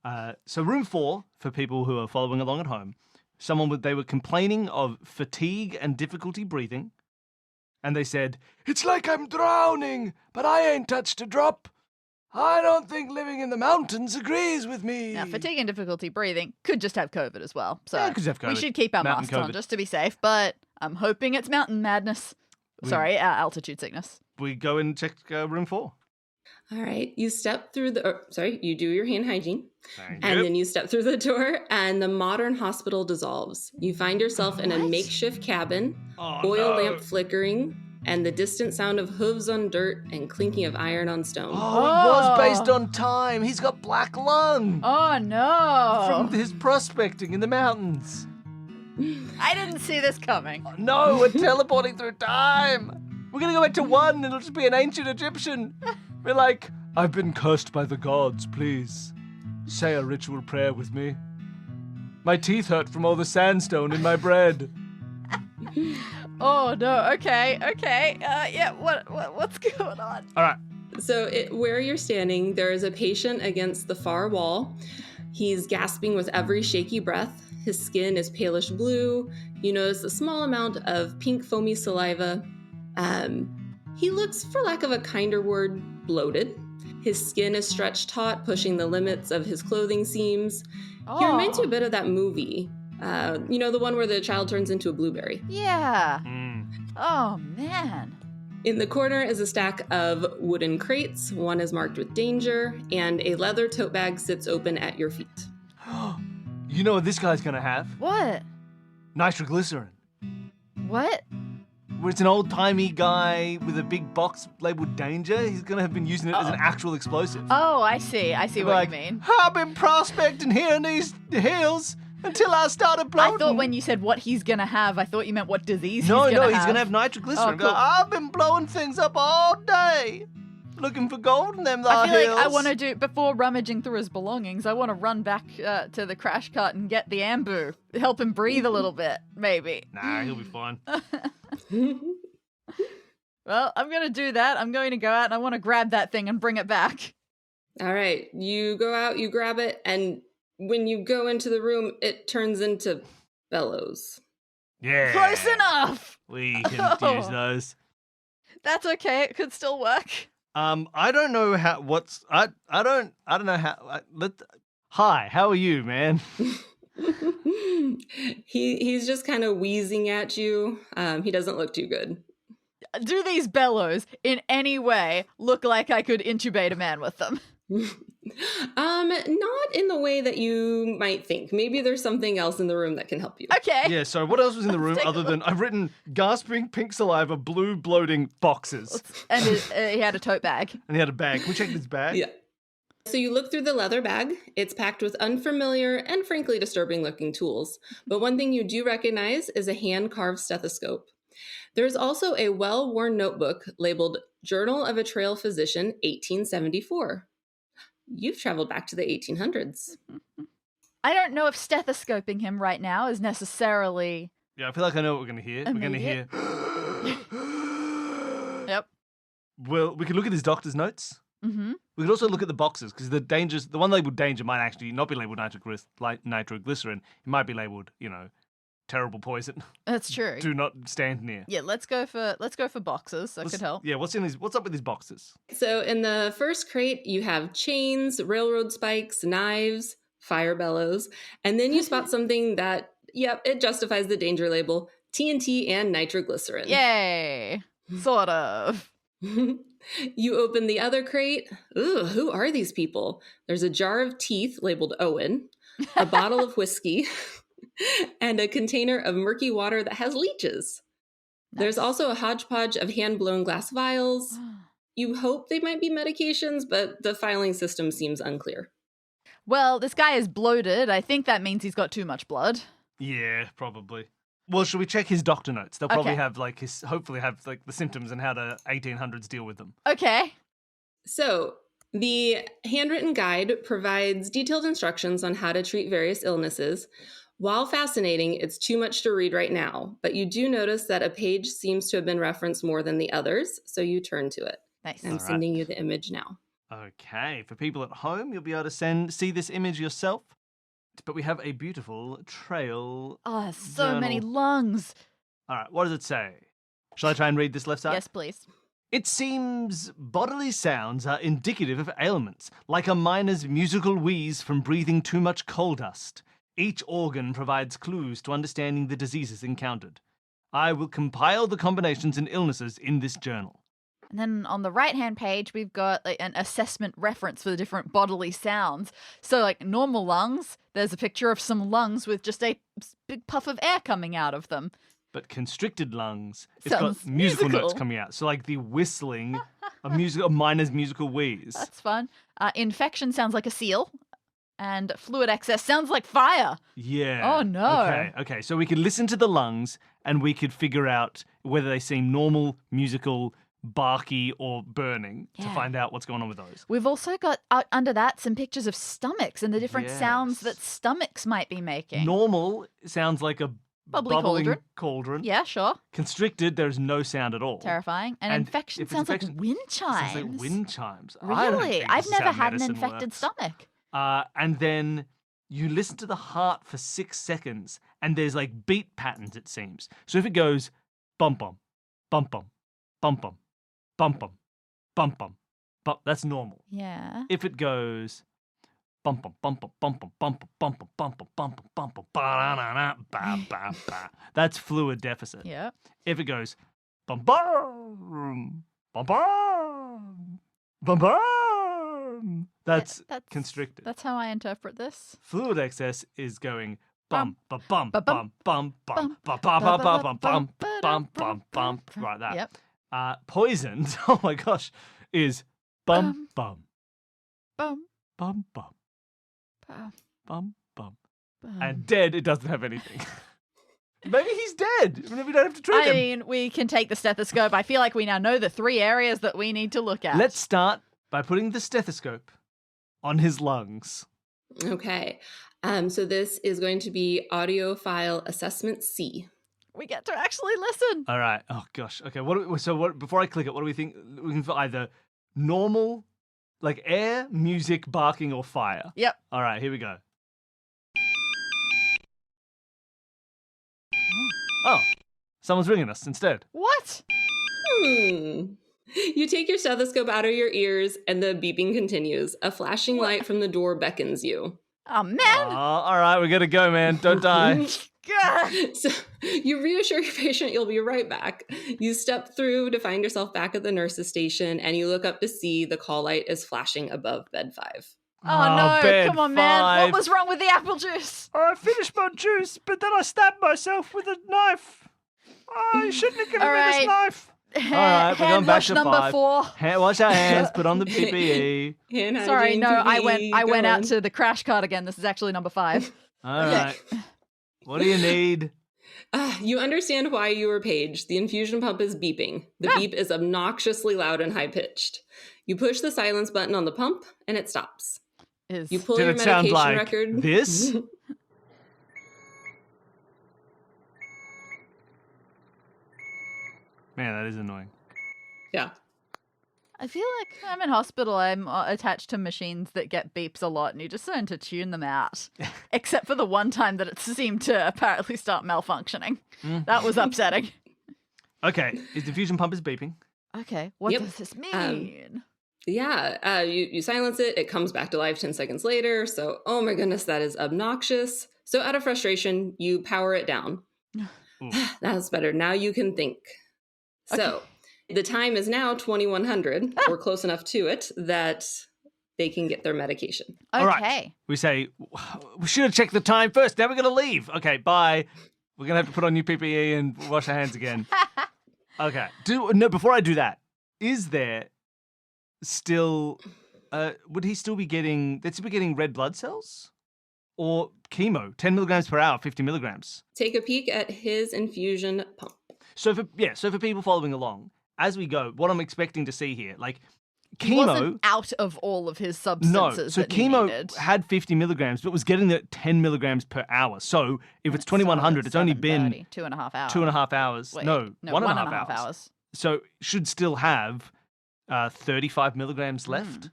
So room 4, for people who are following along at home, they were complaining of fatigue and difficulty breathing, and they said, "It's like I'm drowning, but I ain't touched a drop. I don't think living in the mountains agrees with me." Now, fatigue and difficulty breathing could just have COVID as well. So Yeah, it could have we COVID. should keep our Mountain masks on COVID. just to be safe, but I'm hoping it's mountain madness. We- Sorry, altitude sickness. We go and check room 4. All right. You step through you do your hand hygiene. Thank And you. then you step through the door, and the modern hospital dissolves. You find yourself in a What? makeshift cabin, Oh, oil no. lamp flickering, and the distant sound of hooves on dirt and clinking of iron on stone. Oh, it was based Oh. on time. He's got black lung Oh no! from his prospecting in the mountains. I didn't see this coming. No, we're teleporting through time. We're gonna go back to 1 and it'll just be an ancient Egyptian. We're like, I've been cursed by the gods, please. Say a ritual prayer with me. My teeth hurt from all the sandstone in my bread. Oh no! Okay. Yeah. What's going on? All right. So, where you're standing, there is a patient against the far wall. He's gasping with every shaky breath. His skin is palish blue. You notice a small amount of pink foamy saliva. He looks, for lack of a kinder word, bloated. His skin is stretched taut, pushing the limits of his clothing seams. He reminds you a bit of that movie. The one where the child turns into a blueberry. Yeah. Mm. Oh man. In the corner is a stack of wooden crates. One is marked with danger, and a leather tote bag sits open at your feet. You know what this guy's gonna have? What? Nitroglycerin. What? Where it's an old-timey guy with a big box labeled danger. He's gonna have been using it as an actual explosive. Oh, I see. I see what Like, you mean. I've been prospecting here in these hills until I started bloating. I thought when you said what he's gonna have, I thought you meant what disease he's No, gonna have. he's gonna have nitroglycerin. Oh, cool. I've been blowing things up all day, looking for gold in them I feel hills. like I want to do, before rummaging through his belongings, I want to run back to the crash cart and get the ambu. Help him breathe a little bit, maybe. Nah, he'll be fine. Well, I'm going to do that. I'm going to go out and I want to grab that thing and bring it back. All right. You go out, you grab it, and when you go into the room, it turns into bellows. Yeah. Close enough! We can Oh. use those. That's okay. It could still work. I don't know how. I don't know how. Hi, how are you, man? He's just kind of wheezing at you. He doesn't look too good. Do these bellows in any way look like I could intubate a man with them? Not in the way that you might think. Maybe there's something else in the room that can help you. Okay. Yeah. So what else was in the room Let's take a other than I've written gasping pink saliva, blue bloating boxes, And he had a tote bag. and he had a bag. Can we check his bag? Yeah. So you look through the leather bag. It's packed with unfamiliar and frankly disturbing looking tools. But one thing you do recognize is a hand-carved stethoscope. There's also a well-worn notebook labeled Journal of a Trail Physician, 1874. You've traveled back to the 1800s. I don't know if stethoscoping him right now is necessarily... Yeah. I feel like I know what we're gonna hear. We're gonna hear. Immediate. Yep. Well, we could look at his doctor's notes. Mm-hmm. We could also look at the boxes because the one labeled danger might actually not be labeled nitroglycerin. It might be labeled, terrible poison. That's true. Do not stand near. Yeah, let's go for boxes. That could help. Yeah, what's up with these boxes? So in the first crate, you have chains, railroad spikes, knives, fire bellows, and then you spot something that, it justifies the danger label, TNT and nitroglycerin. Yay! Sort of. You open the other crate. Ooh, who are these people? There's a jar of teeth labeled Owen, a bottle of whiskey, and a container of murky water that has leeches. There's also a hodgepodge of hand-blown glass vials. You hope they might be medications, but the filing system seems unclear. Well, this guy is bloated. I think that means he's got too much blood. Yeah, probably. Well, should we check his doctor notes? They'll probably Okay. have hopefully have the symptoms and how to 1800s deal with them. Okay. So, the handwritten guide provides detailed instructions on how to treat various illnesses. While fascinating, it's too much to read right now, but you do notice that a page seems to have been referenced more than the others, so you turn to it. Nice. I'm All right. sending you the image now. Okay, for people at home, you'll be able to see this image yourself. But we have a beautiful trail. Oh, so many Journal. lungs. All right, what does it say? Shall I try and read this left side? Yes, please. It seems bodily sounds are indicative of ailments, like a miner's musical wheeze from breathing too much coal dust. Each organ provides clues to understanding the diseases encountered. I will compile the combinations and illnesses in this journal. And then on the right-hand page, we've got like an assessment reference for the different bodily sounds. So like normal lungs, there's a picture of some lungs with just a big puff of air coming out of them. But constricted lungs, it's Sounds got musical notes musical. coming out. So like the whistling, a miner's musical wheeze. That's fun. Infection sounds like a seal. And fluid excess sounds like fire. Yeah. Oh, no. Okay. So we could listen to the lungs and we could figure out whether they seem normal, musical, barky, or burning to Yeah. find out what's going on with those. We've also got under that some pictures of stomachs and the different sounds that Yes. stomachs might be making. Normal sounds like a Bubbly bubbling cauldron. Yeah, sure. Constricted, there's no sound at all. Terrifying. And And infection if it's sounds like infection- wind It chimes. sounds like wind chimes. I don't Really? think I've this is never how had an medicine infected works. stomach. And then you listen to the heart for 6 seconds, and there's like beat patterns, it seems. So if it goes bum bum, bum bum, bum bum, bum bum, bum bum, bum, that's normal. Yeah. If it goes bum bum bum bum bum bum bum bum bum bum bum bum bum bum bum ba ba ba ba, that's fluid deficit. Yeah. If it goes bum bum bum bum bum bum, that's constricted. That's how I interpret this. Fluid excess is going bum bum bum ba- bum bum, bum bum bum bum, bum bum ba- bum ba- bum ba- bum bum bum, like that. Yep. Poisoned, oh my gosh, is bum bum Bum. bum bum Bum. bum bum. Bum. And dead, it doesn't have anything. Maybe he's dead. Maybe we don't have to treat I him. mean, we can take the stethoscope. I feel like we now know the 3 areas that we need to look at. Let's start by putting the stethoscope on his lungs. Okay. So this is going to be audiophile assessment C. We get to actually listen. All right. Oh gosh. Okay. What? Before I click it, what do we think? We're looking for either normal, like air, music, barking, or fire. Yep. All right. Here we go. Oh, someone's ringing us instead. What? You take your stethoscope out of your ears and the beeping continues. A flashing light from the door beckons you. Oh, man. All right. We gotta go, man. Don't die. God. So you reassure your patient you'll be right back. You step through to find yourself back at the nurse's station and you look up to see the call light is flashing above bed 5. Oh, no. bed Come on, man. 5. What was wrong with the apple juice? I finished my juice, but then I stabbed myself with a knife. Oh, you shouldn't have given All me this right. knife. All right, we're Hand going back wash to number 5. 4. Wash our hands, put on the PPE. Hand Sorry, hygiene, no, I PPE, went go out on. to the crash cart again. This is actually number 5. All right. What do you need? You understand why you were paged. The infusion pump is beeping. The beep is obnoxiously loud and high-pitched. You push the silence button on the pump, and it stops. You pull Did your it sound medication like record. this? Man, that is annoying. Yeah. I feel like I'm in hospital. I'm attached to machines that get beeps a lot, and you just learn to tune them out. Except for the one time that it seemed to apparently start malfunctioning. That was upsetting. Okay, his diffusion pump is beeping. Okay, what Yep. does this mean? Yeah, you silence it. It comes back to life 10 seconds later. So, oh my goodness, that is obnoxious. So out of frustration, you power it down. Ooh. That's better. Now you can think. So the time is now 2100 or close enough to it that they can get their medication. Okay. All right. We say, we should have checked the time first. Now we're going to leave. Okay, bye. We're going to have to put on new PPE and wash our hands again. Okay. Before I do that, is there still, would he still be getting, they'd still be getting red blood cells? Or chemo, 10 milligrams per hour, 50 milligrams? Take a peek at his infusion pump. So for people following along, as we go, what I'm expecting to see here, like He chemo. wasn't out of all of his No, substances so that he chemo needed. had 50 milligrams, but was getting it 10 milligrams per hour. So if it's 2100, it's only been 2.5 hours. 2.5 hours. Wait, no, one and a half 1.5 hours. hours. So should still have 35 milligrams left,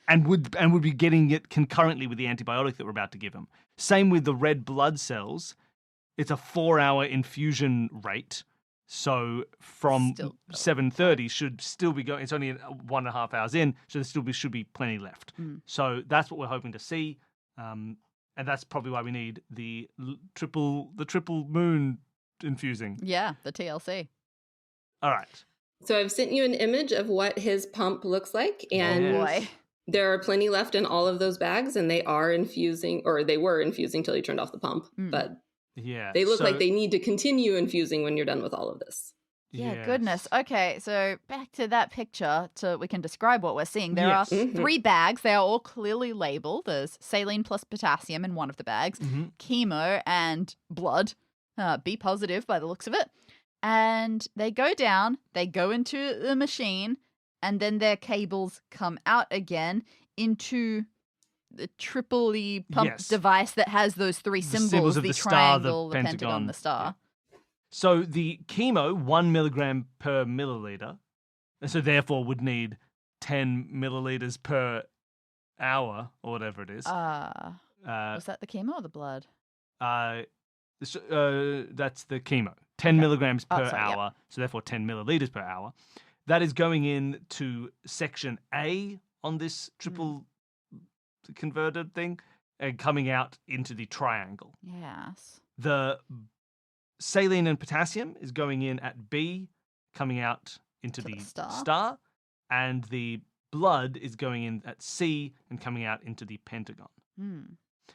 and would be getting it concurrently with the antibiotic that we're about to give him. Same with the red blood cells. It's a 4-hour infusion rate. So from Still- 7:30 should still be going. It's only 1.5 hours in, so there should be plenty left. So that's what we're hoping to see, and that's probably why we need the triple moon infusing. Yeah, the TLC. All right. So I've sent you an image of what his pump looks like, and Oh boy. there are plenty left in all of those bags, and they are infusing, or they were infusing till you turned off the pump, but Yeah. they look so, like they need to continue infusing when you're done with all of this. Yeah, yes. goodness. Okay, so back to that picture so we can describe what we're seeing. There Yes. are 3 bags. They are all clearly labeled. There's saline plus potassium in one of the bags, Mhm. chemo and blood, B positive by the looks of it. And they go down, they go into the machine, and then their cables come out again into the triple-y pump Yes. device that has those 3 The symbols, symbols of the the star, the triangle, the pentagon, pentagon, the star. So the chemo, 1 milligram per milliliter, and so therefore would need 10 milliliters per hour or whatever it is. Was Uh, that the chemo or the blood? that's the chemo. 10 milligrams per sorry, yep. hour, so therefore 10 milliliters per hour. That is going into section A on this triple converted thing and coming out into the triangle. Yes. The saline and potassium is going in at B, coming out into To the the star. star, and the blood is going in at C and coming out into the pentagon.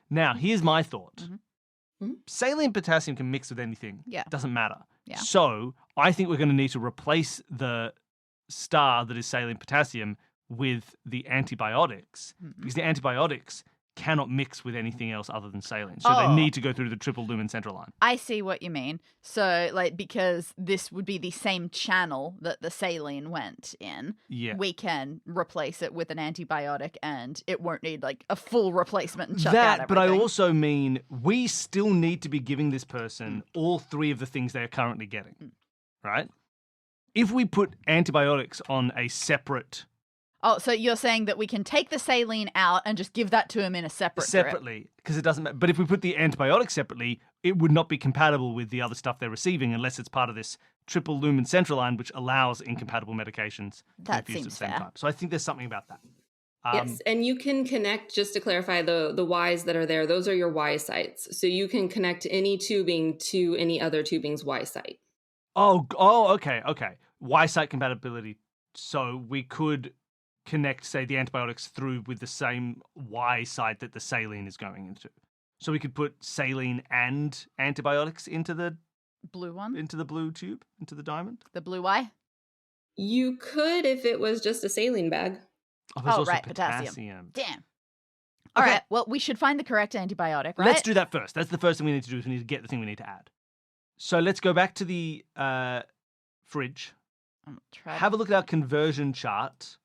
Now, here's my thought. Saline potassium can mix with anything. Yeah. It doesn't matter. Yeah. So I think we're going to need to replace the star that is saline potassium with the antibiotics because the antibiotics cannot mix with anything else other than saline. So they need to go through the triple lumen central line. I see what you mean. So, like, because this would be the same channel that the saline went in, we can replace it with an antibiotic and it won't need, like, a full replacement and shut down everything. But I also mean we still need to be giving this person all 3 of the things they are currently getting, right? If we put antibiotics on a separate... Oh, so you're saying that we can take the saline out and just give that to him in a separate drip? Separately, because it doesn't matter. But if we put the antibiotics separately, it would not be compatible with the other stuff they're receiving unless it's part of this triple lumen central line, which allows incompatible medications to be used at the same time. So I think there's something about that. Yes, and you can connect, just to clarify, the Ys that are there, those are your Y sites. So you can connect any tubing to any other tubing's Y site. Oh, okay. Y site compatibility. So we could connect, say, the antibiotics through with the same Y site that the saline is going into. So we could put saline and antibiotics into the blue one, into the blue tube, into the diamond. The blue Y. You could if it was just a saline bag. Oh, there's also right, potassium. Damn. All right. Well, we should find the correct antibiotic, right? Let's do that first. That's the first thing we need to do. Is we need to get the thing we need to add. So let's go back to the fridge. Have a look at our conversion chart.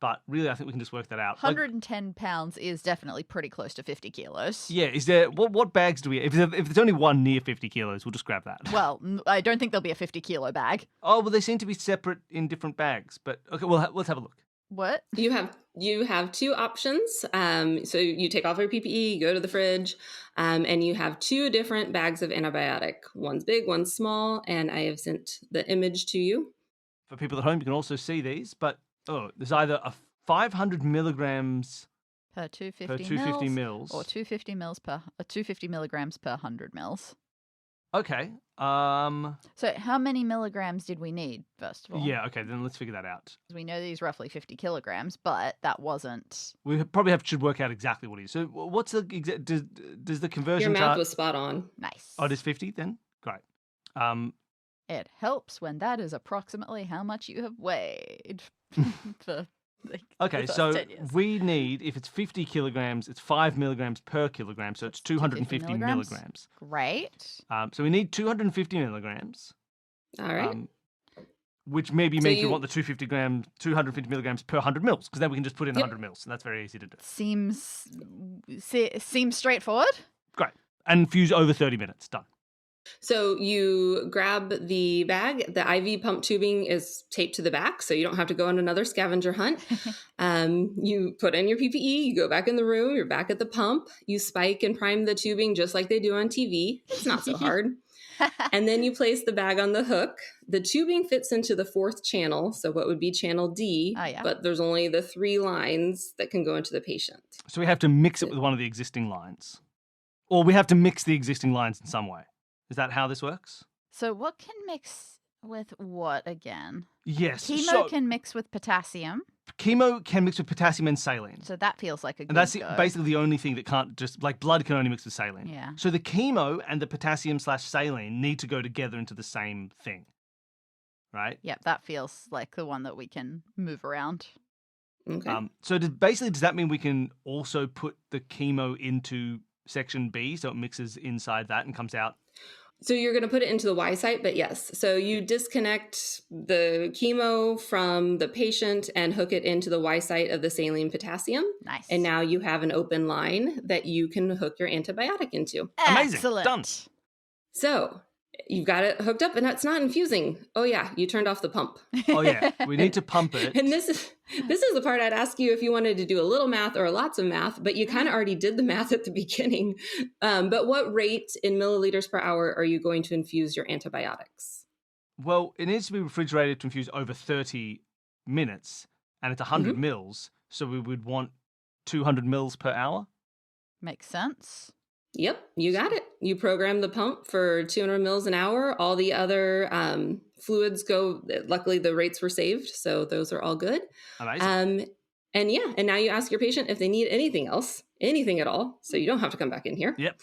But really, I think we can just work that out. 110 pounds is definitely pretty close to 50 kilos. Yeah, is there... What bags do we... If there's only one near 50 kilos, we'll just grab that. Well, I don't think there'll be a 50-kilo bag. Oh, well, they seem to be separate in different bags. But, okay, well, let's have a look. What? You have 2 options. So you take off your PPE, you go to the fridge, and you have 2 different bags of antibiotic. One's big, one's small, and I have sent the image to you. For people at home, you can also see these, but... Oh, there's either a 500 milligrams per 250 mils, or 250 milligrams per 100 mils. Okay. So how many milligrams did we need, first of all? Yeah, okay, then let's figure that out. We know these roughly 50 kilograms, but that wasn't... We probably should work out exactly what it is. So what's the exact... Does the conversion Your math chart... was spot on. Nice. Oh, it is 50 then? Great. It helps when that is approximately how much you have weighed for okay, the so 10 years. we need, if it's 50 kilograms, it's 5 milligrams per kilogram, so it's 250 milligrams. Great. So we need 250 milligrams. All right. Which maybe means we want the 250 milligrams per 100 mils, because then we can just put in 100 mils, and that's very easy to do. Seems straightforward. Great. And fuse over 30 minutes. Done. So you grab the bag. The IV pump tubing is taped to the back, so you don't have to go on another scavenger hunt. You put in your PPE, you go back in the room, you're back at the pump, you spike and prime the tubing just like they do on TV. It's not so hard. And then you place the bag on the hook. The tubing fits into the 4th channel, so what would be channel D, but there's only the 3 lines that can go into the patient. So we have to mix it with one of the existing lines. Or we have to mix the existing lines in some way. Is that how this works? So what can mix With what again? Yes. Chemo can mix with potassium. Chemo can mix with potassium and saline. So that feels like a good And that's go. basically the only thing that can't just, like, blood can only mix with saline. Yeah. So the chemo and the potassium/saline need to go together into the same thing. Right? Yep, that feels like the one that we can move around. Okay. So does that mean we can also put the chemo into section B so it mixes inside that and comes out? So you're going to put it into the Y site, but yes. So you disconnect the chemo from the patient and hook it into the Y site of the saline potassium. Nice. And now you have an open line that you can hook your antibiotic into. Amazing. Excellent. Done. So you've got it hooked up and it's not infusing. Oh yeah, you turned off the pump. Oh yeah, we need to pump it. And this is the part I'd ask you if you wanted to do a little math or lots of math, but you kind of already did the math at the beginning. But what rate in milliliters per hour are you going to infuse your antibiotics? Well, it needs to be refrigerated to infuse over 30 minutes, and it's 100 mils, so we would want 200 mils per hour. Makes sense. Yep, you got it. You program the pump for 200 mils an hour. All the other fluids go. Luckily, the rates were saved, so those are all good. Amazing. And now you ask your patient if they need anything else, anything at all, so you don't have to come back in here. Yep.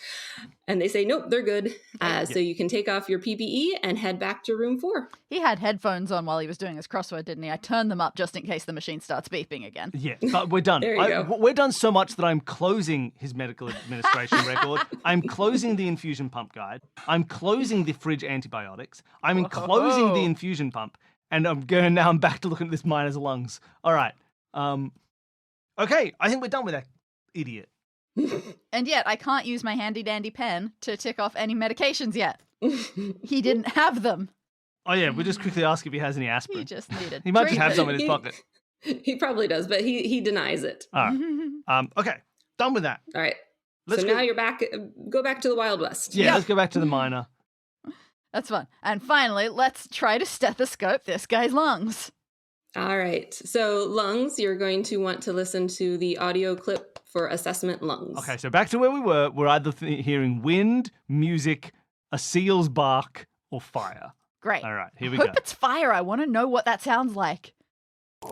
And they say, nope, they're good. So you can take off your PPE and head back to room 4. He had headphones on while he was doing his crossword, didn't he? I turned them up just in case the machine starts beeping again. Yeah, but we're done. There you go. We're done so much that I'm closing his medical administration record. I'm closing the infusion pump guide. I'm closing the fridge antibiotics. I'm closing the infusion pump. And I'm back to looking at this miner's lungs. All right. Okay, I think we're done with that idiot. And yet, I can't use my handy-dandy pen to tick off any medications yet. He didn't have them. Oh, yeah, we'll just quickly ask if he has any aspirin. He just needed He might just have some treatment. in his pocket. He probably does, but he denies it. All right. Okay, done with that. All right. Let's so go- now you're back. Go back to the Wild West. Yeah, let's go back to the miner. That's fun. And finally, let's try to stethoscope this guy's lungs. All right. So lungs, you're going to want to listen to the audio clip for assessment lungs. Okay, so back to where we were. We're either hearing wind, music, a seal's bark, or fire. Great. All right, here we Hope go. it's fire. I want to know what that sounds like. It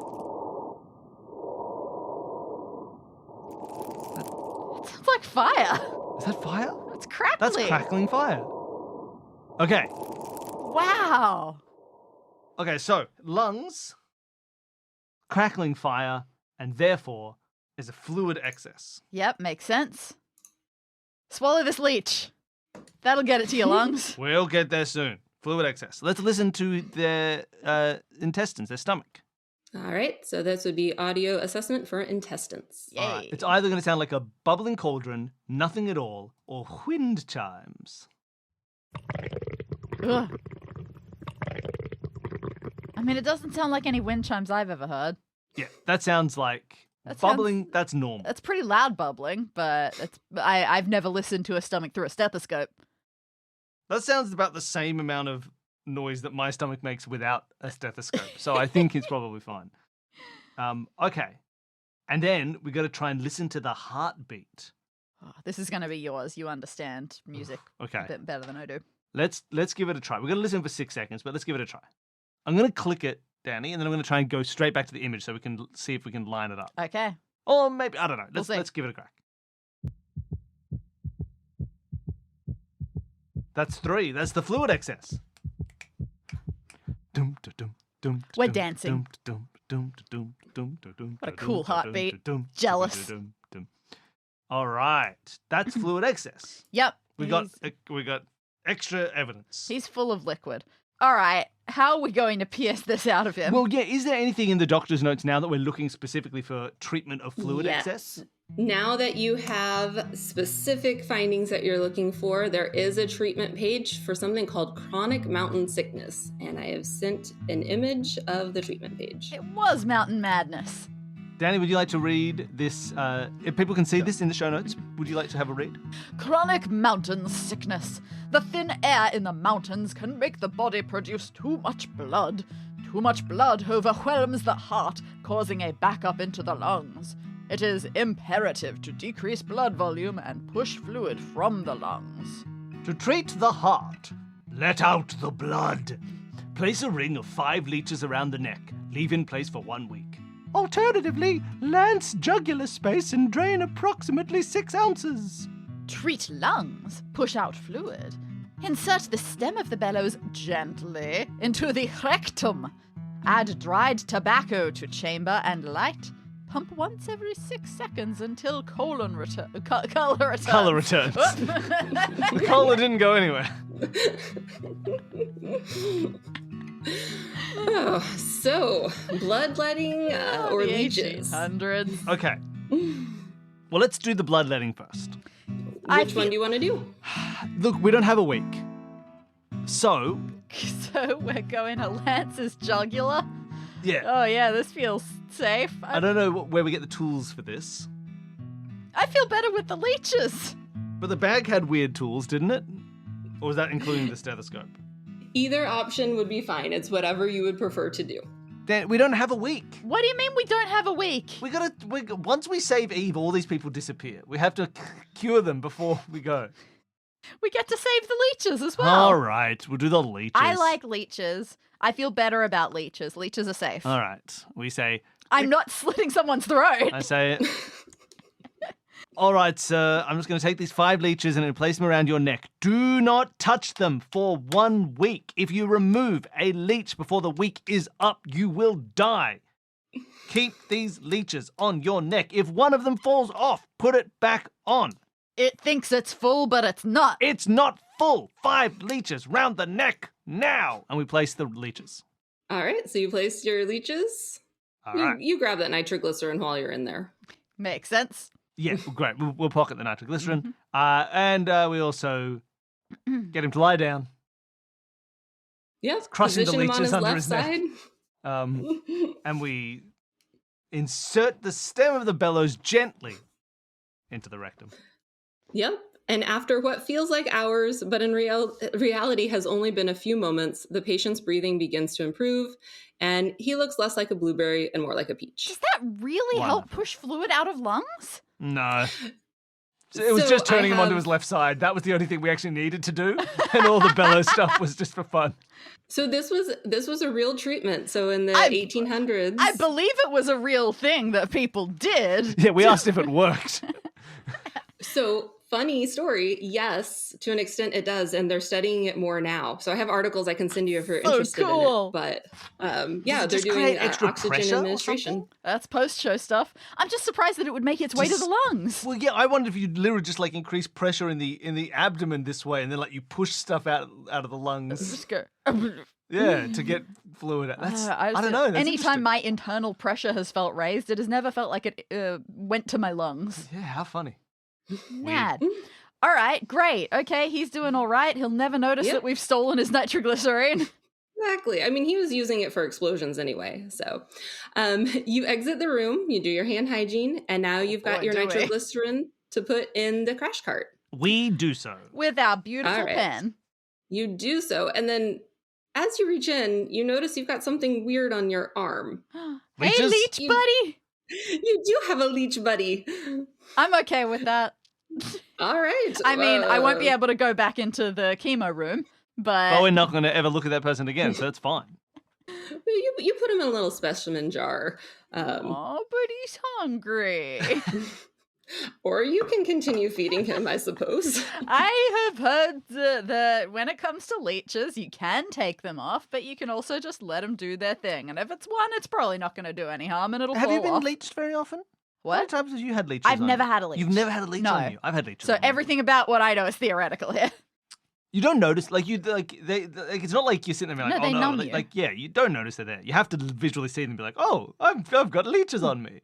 sounds like fire. Is that fire? It's crackling. That's crackling fire. Okay. Wow. Okay, so lungs, crackling fire, and therefore is a fluid excess. Yep, makes sense. Swallow this leech. That'll get it to your lungs. We'll get there soon. Fluid excess. Let's listen to their intestines, their stomach. All right. So this would be audio assessment for intestines. Yay. All right. It's either going to sound like a bubbling cauldron, nothing at all, or wind chimes. Ugh. I mean, it doesn't sound like any wind chimes I've ever heard. Yeah, that sounds like That bubbling. That's normal. It's pretty loud bubbling, but I've never listened to a stomach through a stethoscope. That sounds about the same amount of noise that my stomach makes without a stethoscope. So I think it's probably fine. Okay. And then we got to try and listen to the heartbeat. Oh, this is going to be yours. You understand music Okay. a bit better than I do. Let's give it a try. We're going to listen for 6 seconds, but let's give it a try. I'm going to click it, Danny, and then I'm going to try and go straight back to the image so we can see if we can line it up. Okay. Or maybe, I don't know. We'll see. Let's give it a crack. That's 3. That's the fluid excess. We're dancing. What a cool heartbeat. Jealous. All right. That's fluid excess. Yep. We got extra evidence. He's full of liquid. All right. How are we going to pierce this out of him? Well, yeah, is there anything in the doctor's notes now that we're looking specifically for treatment of fluid Yes. excess? Now that you have specific findings that you're looking for, there is a treatment page for something called chronic mountain sickness. And I have sent an image of the treatment page. It was mountain madness. Danny, would you like to read this? If people can see this in the show notes, would you like to have a read? Chronic mountain sickness. The thin air in the mountains can make the body produce too much blood. Too much blood overwhelms the heart, causing a backup into the lungs. It is imperative to decrease blood volume and push fluid from the lungs. To treat the heart, let out the blood. Place a ring of 5 leeches around the neck. Leave in place for 1 week. Alternatively, lance jugular space and drain approximately 6 ounces. Treat lungs. Push out fluid. Insert the stem of the bellows gently into the rectum. Add dried tobacco to chamber and light. Pump once every 6 seconds until color returns. Color returns. The color didn't go anywhere. Oh, so bloodletting or the leeches? 1800s. Okay. Well, let's do the bloodletting first. Which one do you want to do? Look, we don't have a week. So, So we're going to Lance's jugular? yeah. Oh yeah, this feels safe. I don't know where we get the tools for this. I feel better with the leeches. But the bag had weird tools, didn't it? Or was that including the stethoscope? Either option would be fine. It's whatever you would prefer to do. Dan, we don't have a week. What do you mean we don't have a week? Once we save Eve, all these people disappear. We have to cure them before we go. We get to save the leeches as well. All right, we'll do the leeches. I like leeches. I feel better about leeches. Leeches are safe. All right, we say. I'm not slitting someone's throat. I say it. All right, sir. I'm just going to take these 5 leeches and place them around your neck. Do not touch them for 1 week. If you remove a leech before the week is up, you will die. Keep these leeches on your neck. If one of them falls off, put it back on. It thinks it's full, but it's not. It's not full. 5 leeches round the neck now. And we place the leeches. All right, so you place your leeches. All right. You grab that nitroglycerin while you're in there. Makes sense. Yeah, great. We'll pocket the nitroglycerin. And we also get him to lie down. Yep. Crushing the Position him on leeches his under left his neck. side. And we insert the stem of the bellows gently into the rectum. Yep. And after what feels like hours, but in reality has only been a few moments, the patient's breathing begins to improve, and he looks less like a blueberry and more like a peach. Does that really help Wonderful. push fluid out of lungs? No. So it was So just turning I him onto have- his left side. That was the only thing we actually needed to do. And all the bellows stuff was just for fun. So this was a real treatment. So in the I- 1800s, I believe it was a real thing that people did. Yeah, we asked if it worked. So funny story, yes, to an extent it does, and they're studying it more now. So I have articles I can send you if you're So interested cool. in it. But Does yeah, it they're just doing create extra oxygen pressure or administration. something? That's post-show stuff. I'm just surprised that it would make its way to the lungs. Well, yeah, I wondered if you'd literally just like increase pressure in the abdomen this way, and then like you push stuff out of the lungs. Just go. Yeah, to get fluid out. That's, I don't know. That's Anytime interesting. my internal pressure has felt raised, it has never felt like it went to my lungs. Yeah, how funny. Mad. All right, great. Okay, he's doing all right. He'll never notice Yep. that we've stolen his nitroglycerin. Exactly. I mean, he was using it for explosions anyway. So you exit the room, you do your hand hygiene, and now you've got boy, your do we. nitroglycerin to put in the crash cart. We do so. With our beautiful All right. pen. You do so, and then as you reach in, you notice you've got something weird on your arm. Hey, Leeches? leech You- buddy. You do have a leech buddy. I'm okay with that. All right. I mean, I won't be able to go back into the chemo room, but But we're not going to ever look at that person again, so it's fine. You put him in a little specimen jar. oh, but he's hungry. Or you can continue feeding him, I suppose. I have heard that when it comes to leeches, you can take them off, but you can also just let them do their thing. And if it's one, it's probably not going to do any harm, and it'll Have fall you been off. leeched very often? How many What? times have you had leeches I've on never you? had a leech. You've never had a leech No. on you? I've had leeches So on me. everything about what I know is theoretical here. You don't notice, like it's not like you're sitting there No, like, they oh no, numb like, you. like, yeah, you don't notice they're there. You have to visually see them and be like, oh, I've got leeches on me.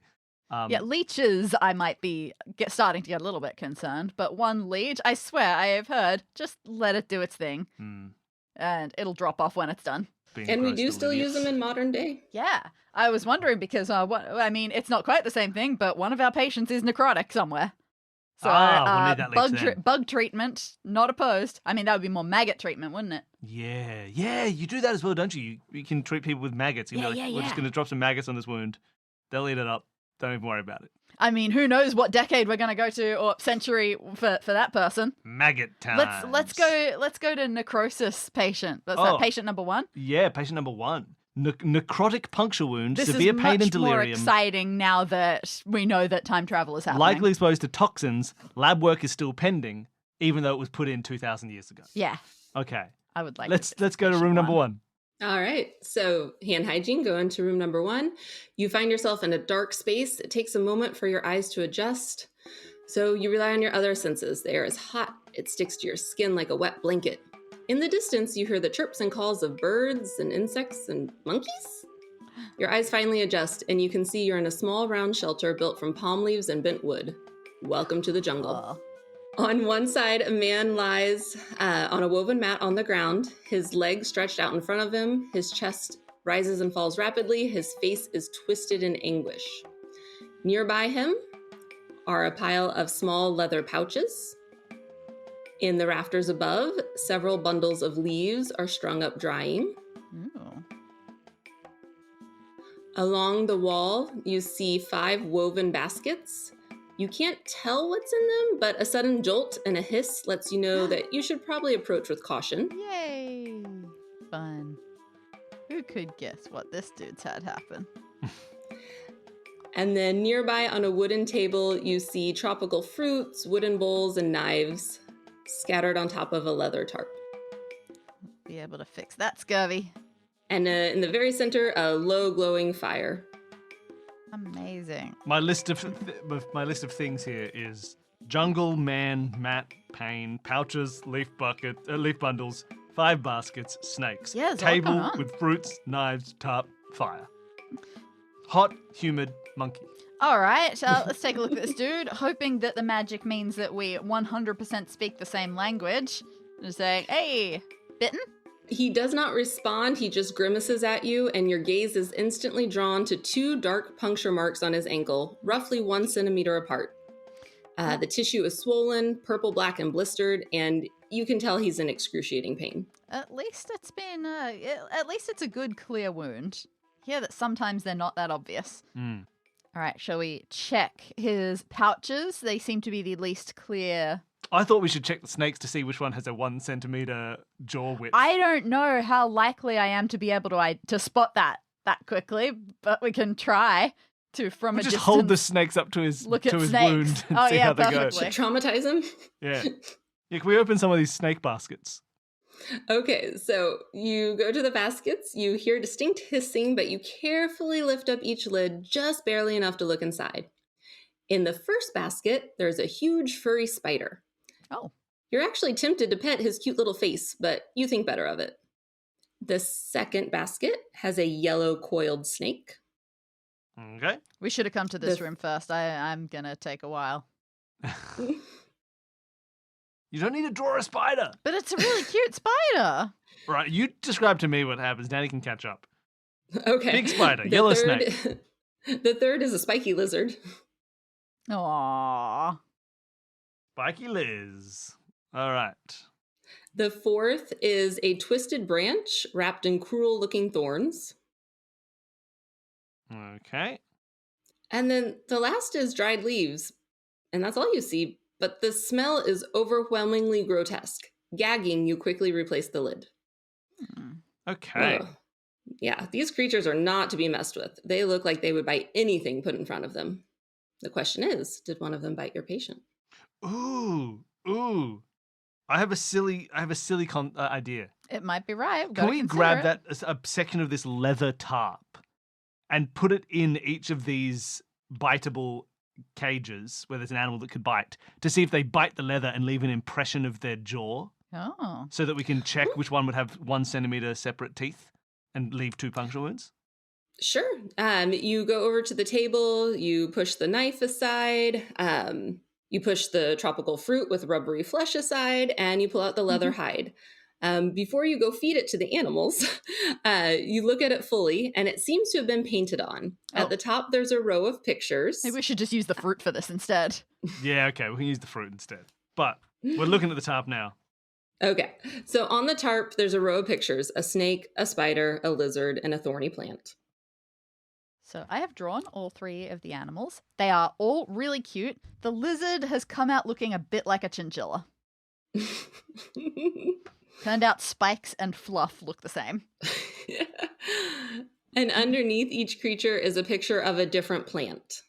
Yeah, leeches, I might be starting to get a little bit concerned, but one leech, I swear I have heard, just let it do its thing, and it'll drop off when it's done. being And we gross do little still use idiots. them in modern day. Yeah, I was wondering because, it's not quite the same thing, but one of our patients is necrotic somewhere. So, we'll need that leech then. bug treatment, not opposed. I mean, that would be more maggot treatment, wouldn't it? Yeah, you do that as well, don't you? You can treat people with maggots. You can be like, we're just going to drop some maggots on this wound. They'll eat it up. Don't even worry about it. I mean, who knows what decade we're going to go to or century for that person. Maggot time. Let's go to necrosis patient. That's that patient number 1. Yeah, patient number 1. Necrotic puncture wound, This severe is pain much and delirium. more exciting now that we know that time travel is happening. Likely exposed to toxins. Lab work is still pending, even though it was put in 2,000 years ago. Yeah. Okay. I would like. Let's go to room number 1. All right. So hand hygiene, go into room number 1. You find yourself in a dark space. It takes a moment for your eyes to adjust. So you rely on your other senses. The air is hot. It sticks to your skin like a wet blanket. In the distance, you hear the chirps and calls of birds and insects and monkeys. Your eyes finally adjust, and you can see you're in a small round shelter built from palm leaves and bent wood. Welcome to the jungle. On one side, a man lies on a woven mat on the ground, his legs stretched out in front of him, his chest rises and falls rapidly, his face is twisted in anguish. Nearby him are a pile of small leather pouches. In the rafters above, several bundles of leaves are strung up drying. Ooh. Along the wall, you see 5 woven baskets. You can't tell what's in them, but a sudden jolt and a hiss lets you know that you should probably approach with caution. Yay! Fun. Who could guess what this dude's had happen? And then nearby on a wooden table, you see tropical fruits, wooden bowls, and knives scattered on top of a leather tarp. Be able to fix that scurvy. And in the very center, a low glowing fire. Amazing. My list of things here is jungle, man, mat, pain, pouches, leaf bundles, 5 baskets, snakes, Yeah, there's a lot going table on. with fruits, knives, tarp, fire, hot, humid, monkey. All right, let's take a look at this dude, hoping that the magic means that we 100% speak the same language. Just saying, hey, bitten? He does not respond, he just grimaces at you, and your gaze is instantly drawn to 2 dark puncture marks on his ankle, roughly 1 centimeter apart. The tissue is swollen, purple, black, and blistered, and you can tell he's in excruciating pain. At least it's been, at least it's a good clear wound. Yeah, that sometimes they're not that obvious. Mm. All right, shall we check his pouches? They seem to be the least clear. I thought we should check the snakes to see which one has a 1 centimeter jaw width. I don't know how likely I am to be able to spot that quickly, but we can try to from We'll a just distance. hold the snakes up to his Look at wound snakes. and Oh, see yeah, how they perfectly. go. Should traumatize him? Yeah. Can we open some of these snake baskets? Okay, so you go to the baskets, you hear distinct hissing, but you carefully lift up each lid just barely enough to look inside. In the first basket, there's a huge furry spider. Oh. You're actually tempted to pet his cute little face, but you think better of it. The second basket has a yellow coiled snake. Okay. We should have come to this room first. I'm gonna take a while. You don't need to draw a spider. But it's a really cute spider. Right, you describe to me what happens. Danny can catch up. Okay. Big spider, The yellow third- snake. The third is a spiky lizard. Aww. Spiky Liz. All right. The fourth is a twisted branch wrapped in cruel-looking thorns. Okay. And then the last is dried leaves. And that's all you see, but the smell is overwhelmingly grotesque. Gagging, you quickly replace the lid. Okay. Ugh. Yeah, these creatures are not to be messed with. They look like they would bite anything put in front of them. The question is, did one of them bite your patient? Ooh. I have a silly idea. It might be right. We've Can gotta we consider grab it. a section of this leather tarp and put it in each of these biteable cages where there's an animal that could bite to see if they bite the leather and leave an impression of their jaw Oh. so that we can check which one would have 1 centimeter separate teeth and leave 2 puncture wounds? Sure. You go over to the table, you push the knife aside, you push the tropical fruit with rubbery flesh aside, and you pull out the leather hide. Before you go feed it to the animals, you look at it fully, and it seems to have been painted on. Oh. At the top, there's a row of pictures. Maybe we should just use the fruit for this instead. Yeah, okay, we can use the fruit instead. But we're looking at the tarp now. Okay, so on the tarp, there's a row of pictures, a snake, a spider, a lizard, and a thorny plant. So I have drawn all 3 of the animals. They are all really cute. The lizard has come out looking a bit like a chinchilla. Turned out Spikes and Fluff look the same. And underneath each creature is a picture of a different plant.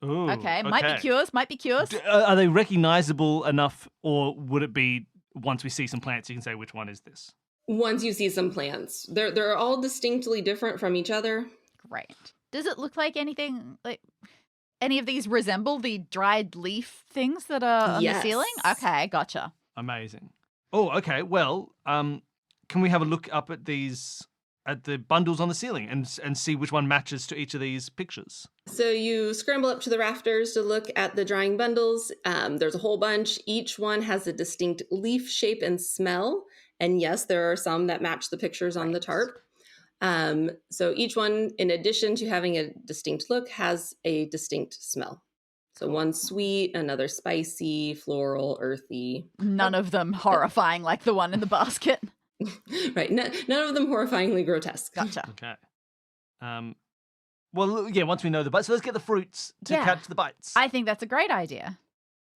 Ooh, Okay, might be cures, might be cures. Are they recognizable enough, or would it be once we see some plants, you can say which one is this? Once you see some plants, they're all distinctly different from each other. Great. Does it look like anything, like any of these resemble the dried leaf things that are on the ceiling? Okay, gotcha. Amazing. Oh, okay. Well, can we have a look up at the bundles on the ceiling and see which one matches to each of these pictures? So you scramble up to the rafters to look at the drying bundles. There's a whole bunch. Each one has a distinct leaf shape and smell. And yes, there are some that match the pictures on the tarp. So each one, in addition to having a distinct look, has a distinct smell. So one's sweet, another spicy, floral, earthy. None of them horrifying like the one in the basket. Right. None of them horrifyingly grotesque. Gotcha. Okay. Well, yeah, once we know the bites, so let's get the fruits to catch the bites. I think that's a great idea.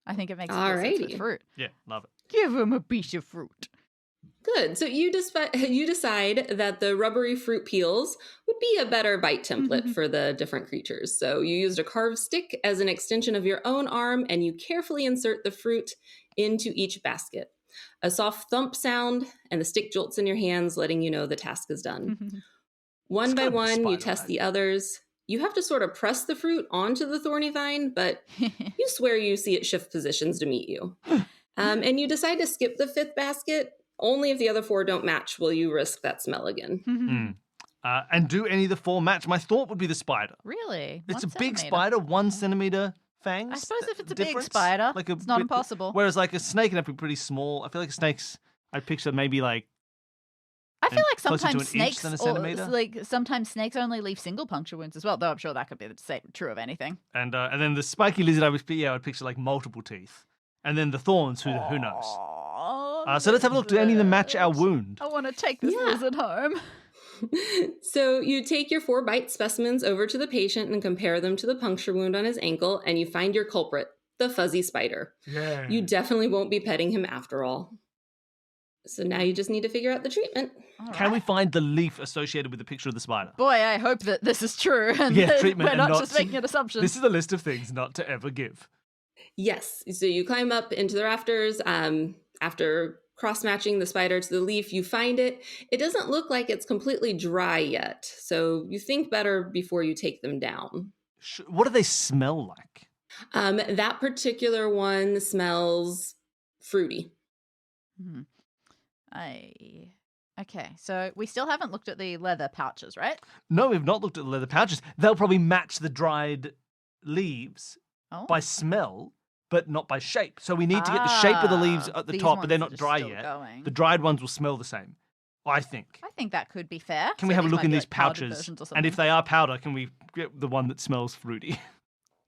I think it makes sense with fruit. Yeah, love it. Give him a piece of fruit. Good. So you decide that the rubbery fruit peels would be a better bite template for the different creatures. So you used a carved stick as an extension of your own arm, and you carefully insert the fruit into each basket. A soft thump sound, and the stick jolts in your hands, letting you know the task is done. One by one, you test the others. You have to sort of press the fruit onto the thorny vine, but you swear you see it shift positions to meet you. And you decide to skip the 5th basket. Only if the other 4 don't match will you risk that smell again. And do any of the 4 match? My thought would be the spider. Really? It's a big spider, 1 centimeter fangs. I suppose if it's a difference, big spider, like it's not impossible. Whereas like a snake would be pretty small. I feel like snakes, I'd picture maybe like I feel like closer to sometimes an snakes, inch than a centimeter. sometimes snakes only leave single puncture wounds as well. Though I'm sure that could be the same, true of anything. And then the spiky lizard, I'd picture like multiple teeth. And then the thorns, who knows? So let's have a look. Do any of them match our wound? I want to take this lizard home. So you take your 4 bite specimens over to the patient and compare them to the puncture wound on his ankle, and you find your culprit, the fuzzy spider. Yeah. You definitely won't be petting him after all. So now you just need to figure out the treatment. Can we find the leaf associated with the picture of the spider? Boy, I hope that this is true. And treatment. we're and not just making an assumption. This is a list of things not to ever give. Yes. So you climb up into the rafters. After cross-matching the spider to the leaf, you find it. It doesn't look like it's completely dry yet. So you think better before you take them down. What do they smell like? That particular one smells fruity. Okay, so we still haven't looked at the leather pouches, right? No, we've not looked at the leather pouches. They'll probably match the dried leaves by smell, but not by shape. So we need to get the shape of the leaves at the top, but they're not dry yet. The dried ones will smell the same, I think. I think that could be fair. Can we have a look in these pouches? And if they are powder, can we get the one that smells fruity?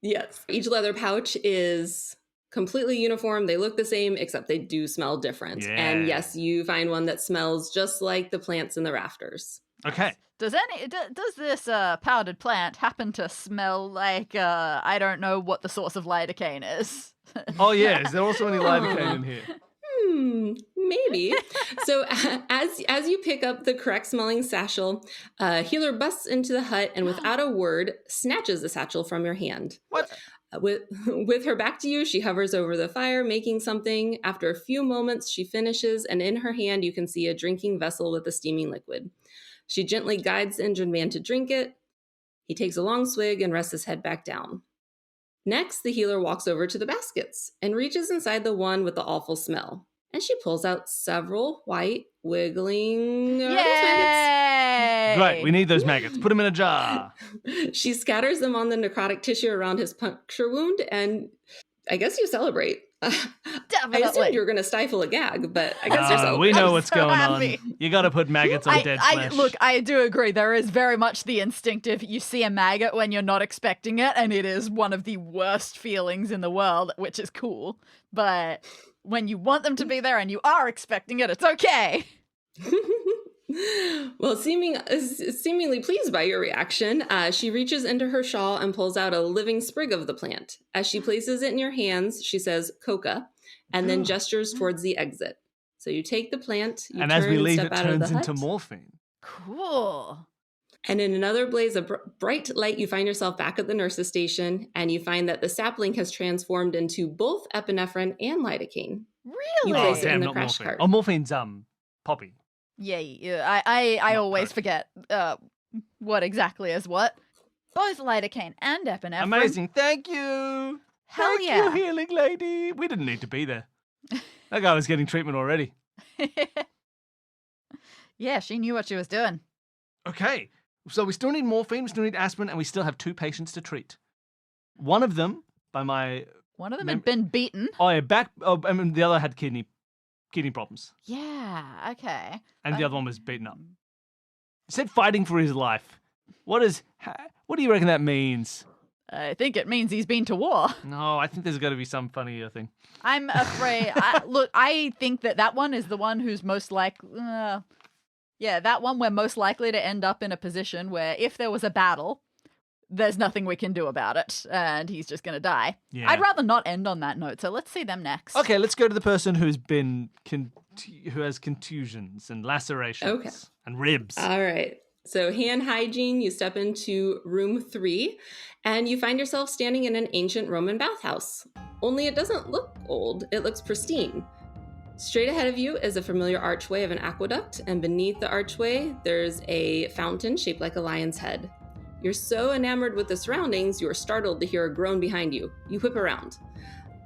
Yes. Each leather pouch is completely uniform. They look the same, except they do smell different. Yeah. And yes, you find one that smells just like the plants in the rafters. Okay. Does this powdered plant happen to smell like I don't know what the source of lidocaine is? Oh yeah, is there also any lidocaine in here? Maybe. So as you pick up the correct smelling satchel, Healer busts into the hut and without a word snatches the satchel from your hand. What? With her back to you, she hovers over the fire, making something. After a few moments, she finishes, and in her hand, you can see a drinking vessel with a steaming liquid. She gently guides the injured man to drink it. He takes a long swig and rests his head back down. Next, the healer walks over to the baskets and reaches inside the one with the awful smell. And she pulls out several white, wiggling maggots. Right, we need those maggots. Put them in a jar. She scatters them on the necrotic tissue around his puncture wound, and I guess you celebrate. Definitely. I assumed you were going to stifle a gag, but I guess you're celebrating. We know I'm what's so going happy. on. You got to put maggots on dead flesh. Look, I do agree. There is very much the instinctive, you see a maggot when you're not expecting it, and it is one of the worst feelings in the world, which is cool. But when you want them to be there and you are expecting it, it's okay. Well, seemingly pleased by your reaction, she reaches into her shawl and pulls out a living sprig of the plant. As she places it in your hands, she says, "Coca," and then gestures towards the exit. So you take the plant, you And turn as we and leave, step it out of the turns hut. into morphine. Cool. And in another blaze of bright light, you find yourself back at the nurse's station, and you find that the sapling has transformed into both epinephrine and lidocaine. You Really? place it in Damn, the not crash morphine. cart. Oh, morphine's poppy. Yeah. I Not always coke. forget what exactly is what. Both lidocaine and epinephrine. Amazing. Thank you. Hell Thank yeah. you, healing lady. We didn't need to be there. That guy was getting treatment already. Yeah, she knew what she was doing. Okay. So we still need morphine, we still need aspirin, and we still have 2 patients to treat. One of them, by my... One of them had been beaten. I mean, the other had kidney problems. Yeah, okay. And the other one was beaten up. He said fighting for his life. What do you reckon that means? I think it means he's been to war. No, I think there's got to be some funnier thing. I'm afraid. I think that one is the one who's most likely. That one we're most likely to end up in a position where if there was a battle, there's nothing we can do about it, and he's just going to die. Yeah. I'd rather not end on that note, so let's see them next. Okay, let's go to the person who has contusions and lacerations and ribs. All right. So hand hygiene, you step into room 3, and you find yourself standing in an ancient Roman bathhouse. Only it doesn't look old, it looks pristine. Straight ahead of you is a familiar archway of an aqueduct, and beneath the archway, there's a fountain shaped like a lion's head. You're so enamored with the surroundings, you are startled to hear a groan behind you. You whip around.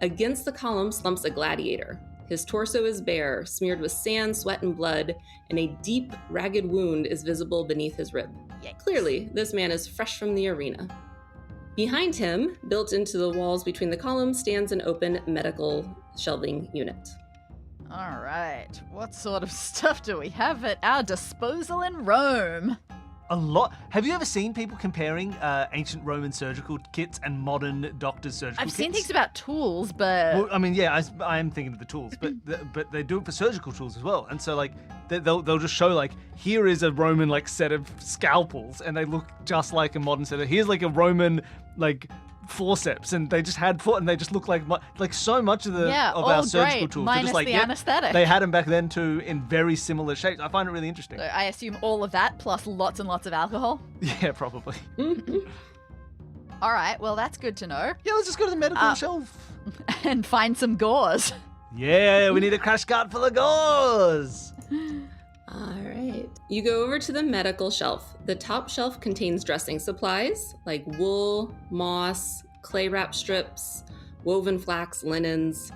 Against the column slumps a gladiator. His torso is bare, smeared with sand, sweat, and blood, and a deep, ragged wound is visible beneath his rib. Yikes. Clearly, this man is fresh from the arena. Behind him, built into the walls between the columns, stands an open medical shelving unit. All right. What sort of stuff do we have at our disposal in Rome? A lot. Have you ever seen people comparing ancient Roman surgical kits and modern doctors' surgical kits? I've seen things about tools, but Well, I mean, yeah, I am thinking of the tools, but they do it for surgical tools as well. And so, like, they'll just show, like, here is a Roman, like, set of scalpels, and they look just like a modern set of... Here's, like, a Roman, like, forceps, and they just had and they just look like so much of our surgical great, tools. minus Just like, the yeah, anesthetic. They had them back then, too, in very similar shapes. I find it really interesting. I assume all of that plus lots and lots of alcohol. Yeah, probably. All right, well, that's good to know. Yeah, let's just go to the medical shelf. And find some gauze. Yeah, we need a crash cart full of gauze. All right. You go over to the medical shelf. The top shelf contains dressing supplies like wool, moss, clay wrap strips, woven flax, linens.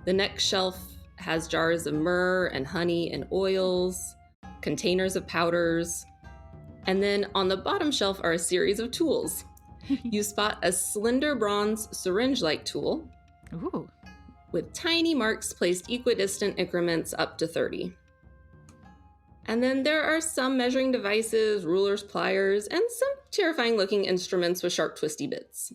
The next shelf has jars of myrrh and honey and oils, containers of powders. And then on the bottom shelf are a series of tools. You spot a slender bronze syringe-like tool Ooh. with tiny marks placed equidistant increments up to 30. And then there are some measuring devices, rulers, pliers, and some terrifying looking instruments with sharp twisty bits.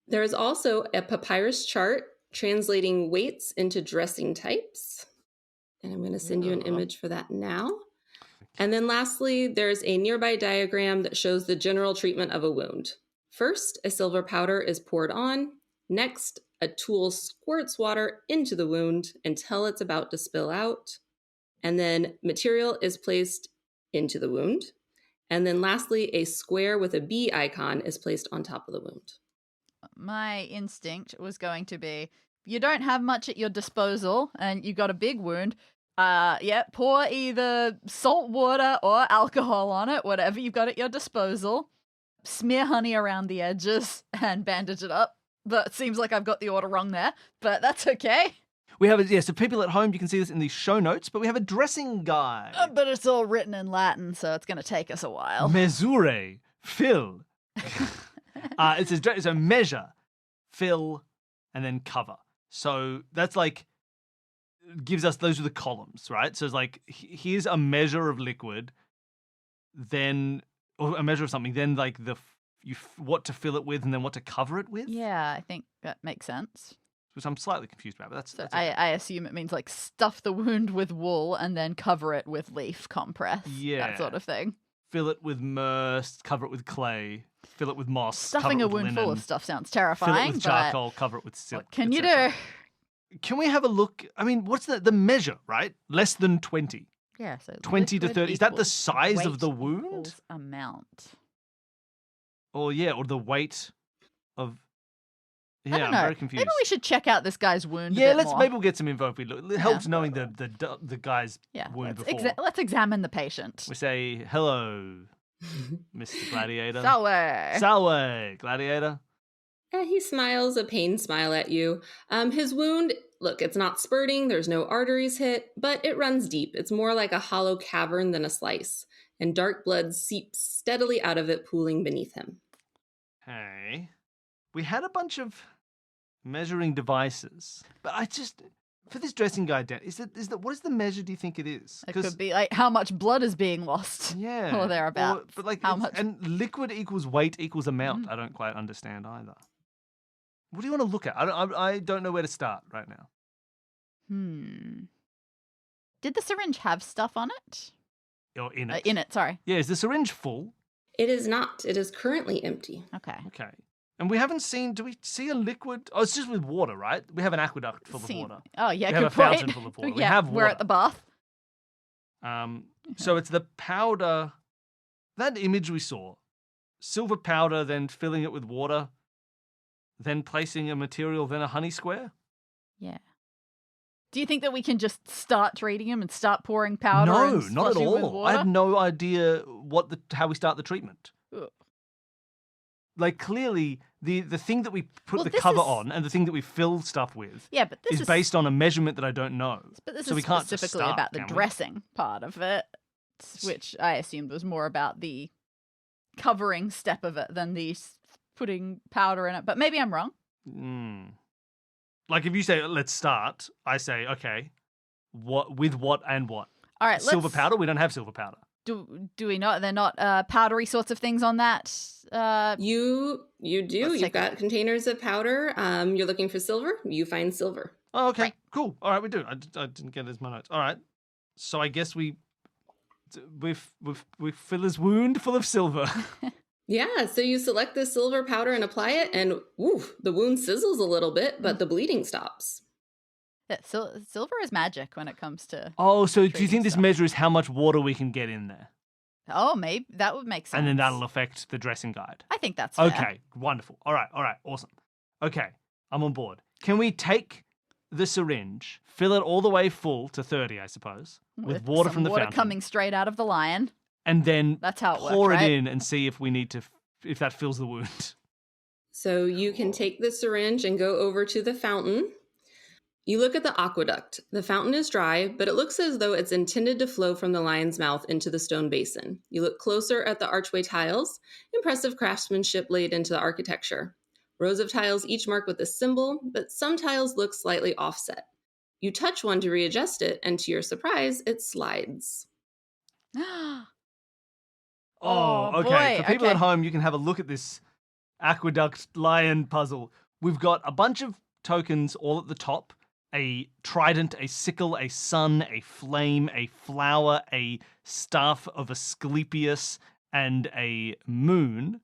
There is also a papyrus chart translating weights into dressing types. And I'm going to send you an image for that now. And then lastly, there's a nearby diagram that shows the general treatment of a wound. First, a silver powder is poured on. Next, a tool squirts water into the wound until it's about to spill out. And then material is placed into the wound. And then lastly, a square with a B icon is placed on top of the wound. My instinct was going to be, you don't have much at your disposal and you got a big wound. Pour either salt water or alcohol on it, whatever you've got at your disposal. Smear honey around the edges and bandage it up. But it seems like I've got the order wrong there, but that's okay. We have so people at home, you can see this in the show notes, but we have a dressing guide. But it's all written in Latin, so it's going to take us a while. Mesure, fill. It says so measure, fill, and then cover. So that's like, gives us, those are the columns, right? So it's like, here's a measure of liquid, then, or a measure of something, then like what to fill it with and then what to cover it with. Yeah, I think that makes sense. which I'm slightly confused about, but that's So okay. I assume it means like stuff the wound with wool and then cover it with leaf compress. Yeah. That sort of thing. Fill it with myrrh, cover it with clay, fill it with moss, Stuffing cover a it with wound linen, full of stuff sounds fill terrifying. it with but charcoal, cover it with silk. what can you etc. do? Can we have a look? I mean, what's the measure, right? Less than 20. Yeah, so 20 to liquid 30. Is that the equals size of weight the wound? equals amount. Or the weight of... I Yeah, don't I'm know. very confused. Maybe we should check out this guy's wound. Yeah, a bit more. maybe we'll get some info if we look. It helps knowing the guy's wound before. Let's examine the patient. We say, hello, Mr. Gladiator. Salve. Salve, Gladiator. He smiles a pained smile at you. His wound, look, it's not spurting, there's no arteries hit, but it runs deep. It's more like a hollow cavern than a slice, and dark blood seeps steadily out of it, pooling beneath him. Hey, we had a bunch of measuring devices, but for this dressing guide, Dan, what is the measure do you think it is? It could be like how much blood is being lost. Yeah. Or thereabouts. But like, how much? And liquid equals weight equals amount. I don't quite understand either. What do you want to look at? I don't know where to start right now. Did the syringe have stuff on it? Or in it. In it, sorry. Yeah, is the syringe full? It is not. It is currently empty. Okay. Okay. And we haven't seen, do we see a liquid? Oh, it's just with water, right? We have an aqueduct full of water. Oh, yeah, We good have a point. fountain full of water. We yeah, have we're at water. the bath. So it's the powder, that image we saw, silver powder, then filling it with water, then placing a material, then a honey square? Yeah. Do you think that we can just start treating him and start pouring powder? No, and not at flushing with all. water? I have no idea how we start the treatment. Ugh. Like, clearly, the thing that we put Well, the this cover is- on and the thing that we fill stuff with Yeah, but this is based on a measurement that I don't know. But this so is we can't just specifically start, about the can we? dressing part of it, which I assumed was more about the covering step of it than the putting powder in it. But maybe I'm wrong. Like, if you say, let's start, I say, okay, with what and what? All right, Silver powder? We don't have silver powder. Do we not? They're not powdery sorts of things on that. You do. Let's You've take got containers of powder. You're looking for silver. You find silver. Oh, okay, Right. cool. All right, we do. I didn't get it as my notes. All right, so I guess we fill his wound full of silver. Yeah, so you select the silver powder and apply it, and the wound sizzles a little bit, but the bleeding stops. Yeah, silver is magic when it comes to. Oh, so do you treating think this stuff. measure is how much water we can get in there? Oh, maybe that would make sense. And then that'll affect the dressing guide. I think that's fair. Okay, wonderful. All right, awesome. Okay, I'm on board. Can we take the syringe, fill it all the way full to 30, I suppose, with water some from the water fountain, coming straight out of the lion. and then That's how it works, pour it right? in and see if we need to, if that fills the wound. So you can take the syringe and go over to the fountain. You look at the aqueduct. The fountain is dry, but it looks as though it's intended to flow from the lion's mouth into the stone basin. You look closer at the archway tiles, impressive craftsmanship laid into the architecture. Rows of tiles each marked with a symbol, but some tiles look slightly offset. You touch one to readjust it, and to your surprise, it slides. Oh, Oh, okay. boy, For people okay. at home, you can have a look at this aqueduct lion puzzle. We've got a bunch of tokens all at the top. A trident, a sickle, a sun, a flame, a flower, a staff of Asclepius, and a moon.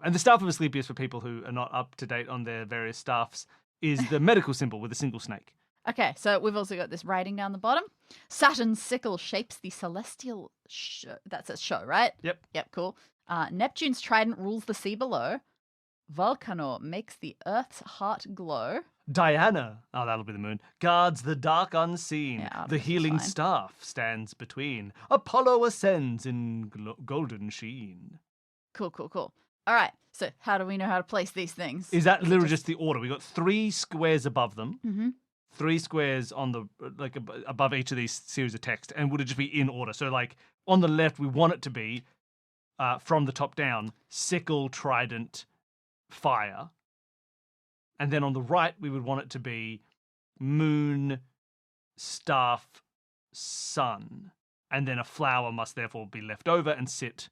And the staff of Asclepius, for people who are not up to date on their various staffs, is the medical symbol with a single snake. Okay, so we've also got this writing down the bottom. Saturn's sickle shapes the celestial show. That's a show, right? Yep. Yep, cool. Neptune's trident rules the sea below. Volcano makes the Earth's heart glow. Diana, oh, that'll be the moon, guards the dark unseen. Yeah, The Artemis is healing fine. staff stands between. Apollo ascends in golden sheen. Cool. All right, so how do we know how to place these things? Is that literally just the order? We got 3 squares above them, Mm-hmm. 3 squares on the above each of these series of text, and would it just be in order? So, like on the left, we want it to be from the top down: sickle, trident, fire, and then on the right, we would want it to be moon, staff, sun, and then a flower must therefore be left over and sit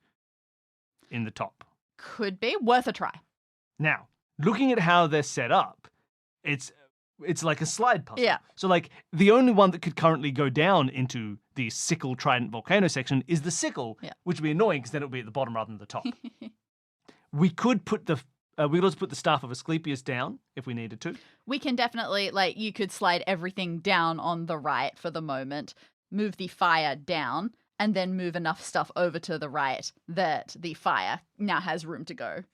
in the top. Could be worth a try. Now, looking at how they're set up, it's It's like a slide puzzle. Yeah. So like the only one that could currently go down into the sickle trident volcano section is the sickle, Yeah. which would be annoying because then it would be at the bottom rather than the top. We could put we could also put the staff of Asclepius down if we needed to. We can definitely, like, you could slide everything down on the right for the moment, move the fire down, and then move enough stuff over to the right that the fire now has room to go.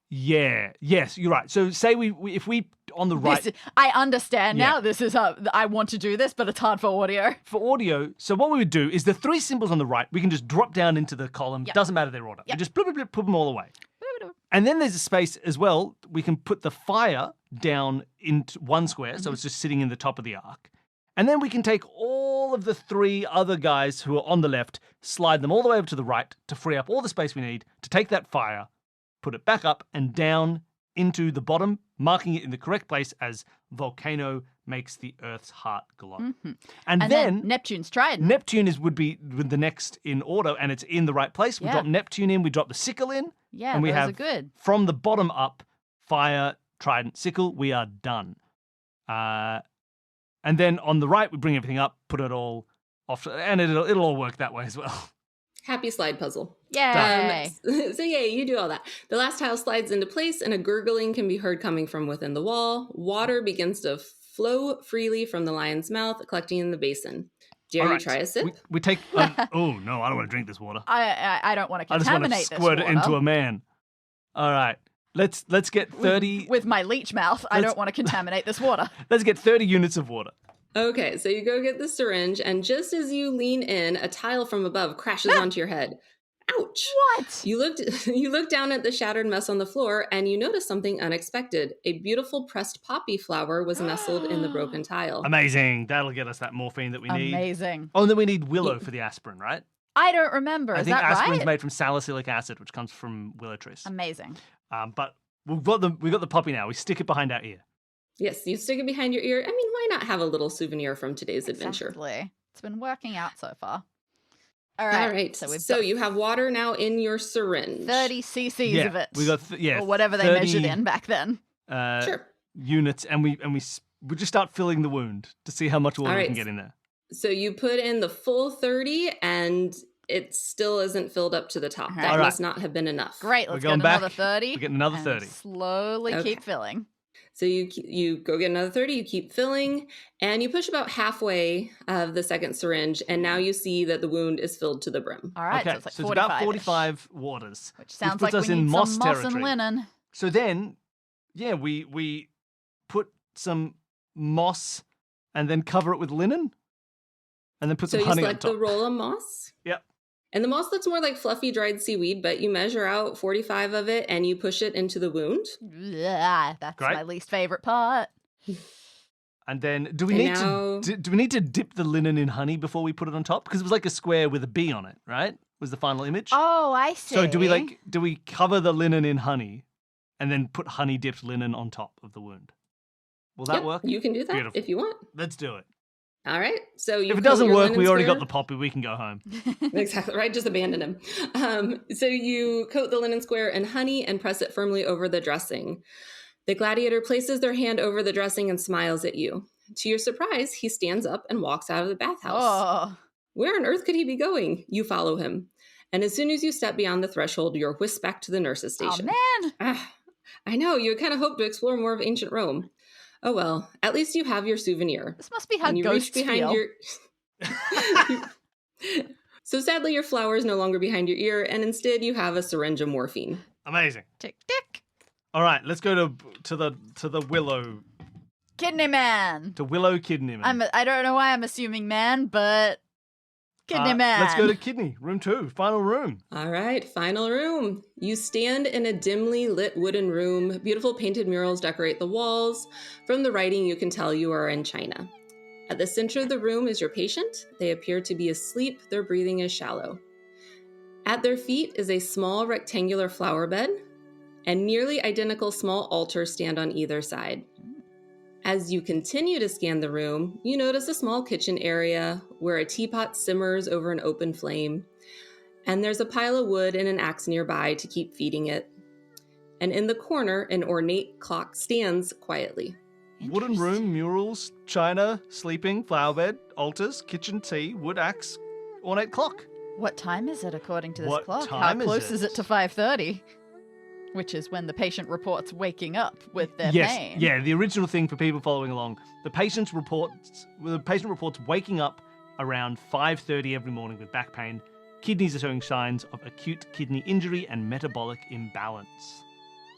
Yeah. Yes, you're right. So say if we on the right I understand Yeah. now. This is I want to do this, but it's hard for audio. for audio. So what we would do is the three symbols on the right we can just drop down into the column. Yep. Doesn't matter their order. Yep. We just blip, blip, blip, put them all away. And then there's a space as well. We can put the fire down into one square, so it's just sitting in the top of the arc. And then we can take all of the three other guys who are on the left, slide them all the way over to the right to free up all the space we need to take that fire, put it back up and down into the bottom, marking it in the correct place as volcano makes the Earth's heart glow. Mm-hmm. And then Neptune's trident. Neptune would be the next in order, and it's in the right place. We Yeah. drop Neptune in, we drop the sickle in, Yeah, and we those have are good. from the bottom up, fire, trident, sickle. We are done. And then on the right, we bring everything up, put it all off, and it'll all work that way as well. Happy slide puzzle. Yay! So yay, you do all that. The last tile slides into place and a gurgling can be heard coming from within the wall. Water begins to flow freely from the lion's mouth, collecting in the basin. Dare All you right. try a sip? We take. Oh no, I don't want to drink this water. I don't want to I just want contaminate to this squirt it water. into a man. All right, let's get 30. With my leech mouth, I don't want to contaminate this water. Let's get 30 units of water. Okay, so you go get the syringe, and just as you lean in, a tile from above crashes onto your head. Ouch! What? You look down at the shattered mess on the floor, and you notice something unexpected. A beautiful pressed poppy flower was nestled in the broken tile. Amazing. That'll get us that morphine that we need. Amazing. Oh, and then we need willow for the aspirin, right? I don't remember. I Is think that aspirin's right? made from salicylic acid, which comes from willow trees. Amazing. But we've got the poppy now. We stick it behind our ear. Yes, you stick it behind your ear. I mean, why not have a little souvenir from today's adventure? Exactly. It's been working out so far. All right. So, we've got you have water now in your syringe. 30 cc's of it. We got or whatever they 30, measured in back then. Sure. units, and we just start filling the wound to see how much water we All can right. get in there. So you put in the full 30 and it still isn't filled up to the top. All That right. must not have been enough. Great. We're Let's going get another back. 30. We're getting another and 30. Slowly Okay. keep filling. So you go get another 30, you keep filling, and you push about halfway of the second syringe, and now you see that the wound is filled to the brim. All right. Okay, So it's like so it's 45. about 45 waters. Which sounds puts like us we in need moss some moss and territory. linen. So then, yeah, we put some moss and then cover it with linen, and then put So some you honey on select top. the roll of moss. Yep. And the moss looks more like fluffy dried seaweed, but you measure out 45 of it and you push it into the wound. Yeah, that's Great. my least favorite part. And then, do we And need now- to do we need to dip the linen in honey before we put it on top? Because it was like a square with a bee on it, right? Was the final image. Oh, I see. So do we cover the linen in honey, and then put honey dipped linen on top of the wound? Will that Yep, work? You can do that Beautiful. if you want. Let's do it. All right. So you If it coat doesn't your work, linen we already got square- the poppy. We can go home. Exactly, right? Just abandon him. So you coat the linen square in honey and press it firmly over the dressing. The gladiator places their hand over the dressing and smiles at you. To your surprise, he stands up and walks out of the bathhouse. Oh, Where on earth could he be going? You follow him. And as soon as you step beyond the threshold, you're whisked back to the nurse's oh station. man. Ah, I know, you kind of hoped to explore more of ancient Rome. Oh well, at least you have your souvenir. This must be how And you ghosts reach behind feel. your... So sadly, your flower is no longer behind your ear, and instead you have a syringe of morphine. Amazing. Tick tick. All right, let's go to the willow Kidney man. kidney man. I don't know why I'm assuming man, but kidney man. Let's go to kidney room 2, final room. All right, final room. You stand in a dimly lit wooden room. Beautiful painted murals decorate the walls. From the writing, you can tell you are in China. At the center of the room is your patient. They appear to be asleep. Their breathing is shallow. At their feet is a small rectangular flower bed, and nearly identical small altars stand on either side. As you continue to scan the room, you notice a small kitchen area where a teapot simmers over an open flame, and there's a pile of wood and an axe nearby to keep feeding it. And in the corner, an ornate clock stands quietly. Wooden room, murals, china, sleeping, flower bed, altars, kitchen, tea, wood axe, ornate clock. What time is it according to this What clock? time How is close it? is it to 5:30? Which is when the patient reports waking up with their Yes, pain. yeah, the original thing for people following along. The patient reports waking up around 5:30 every morning with back pain. Kidneys are showing signs of acute kidney injury and metabolic imbalance.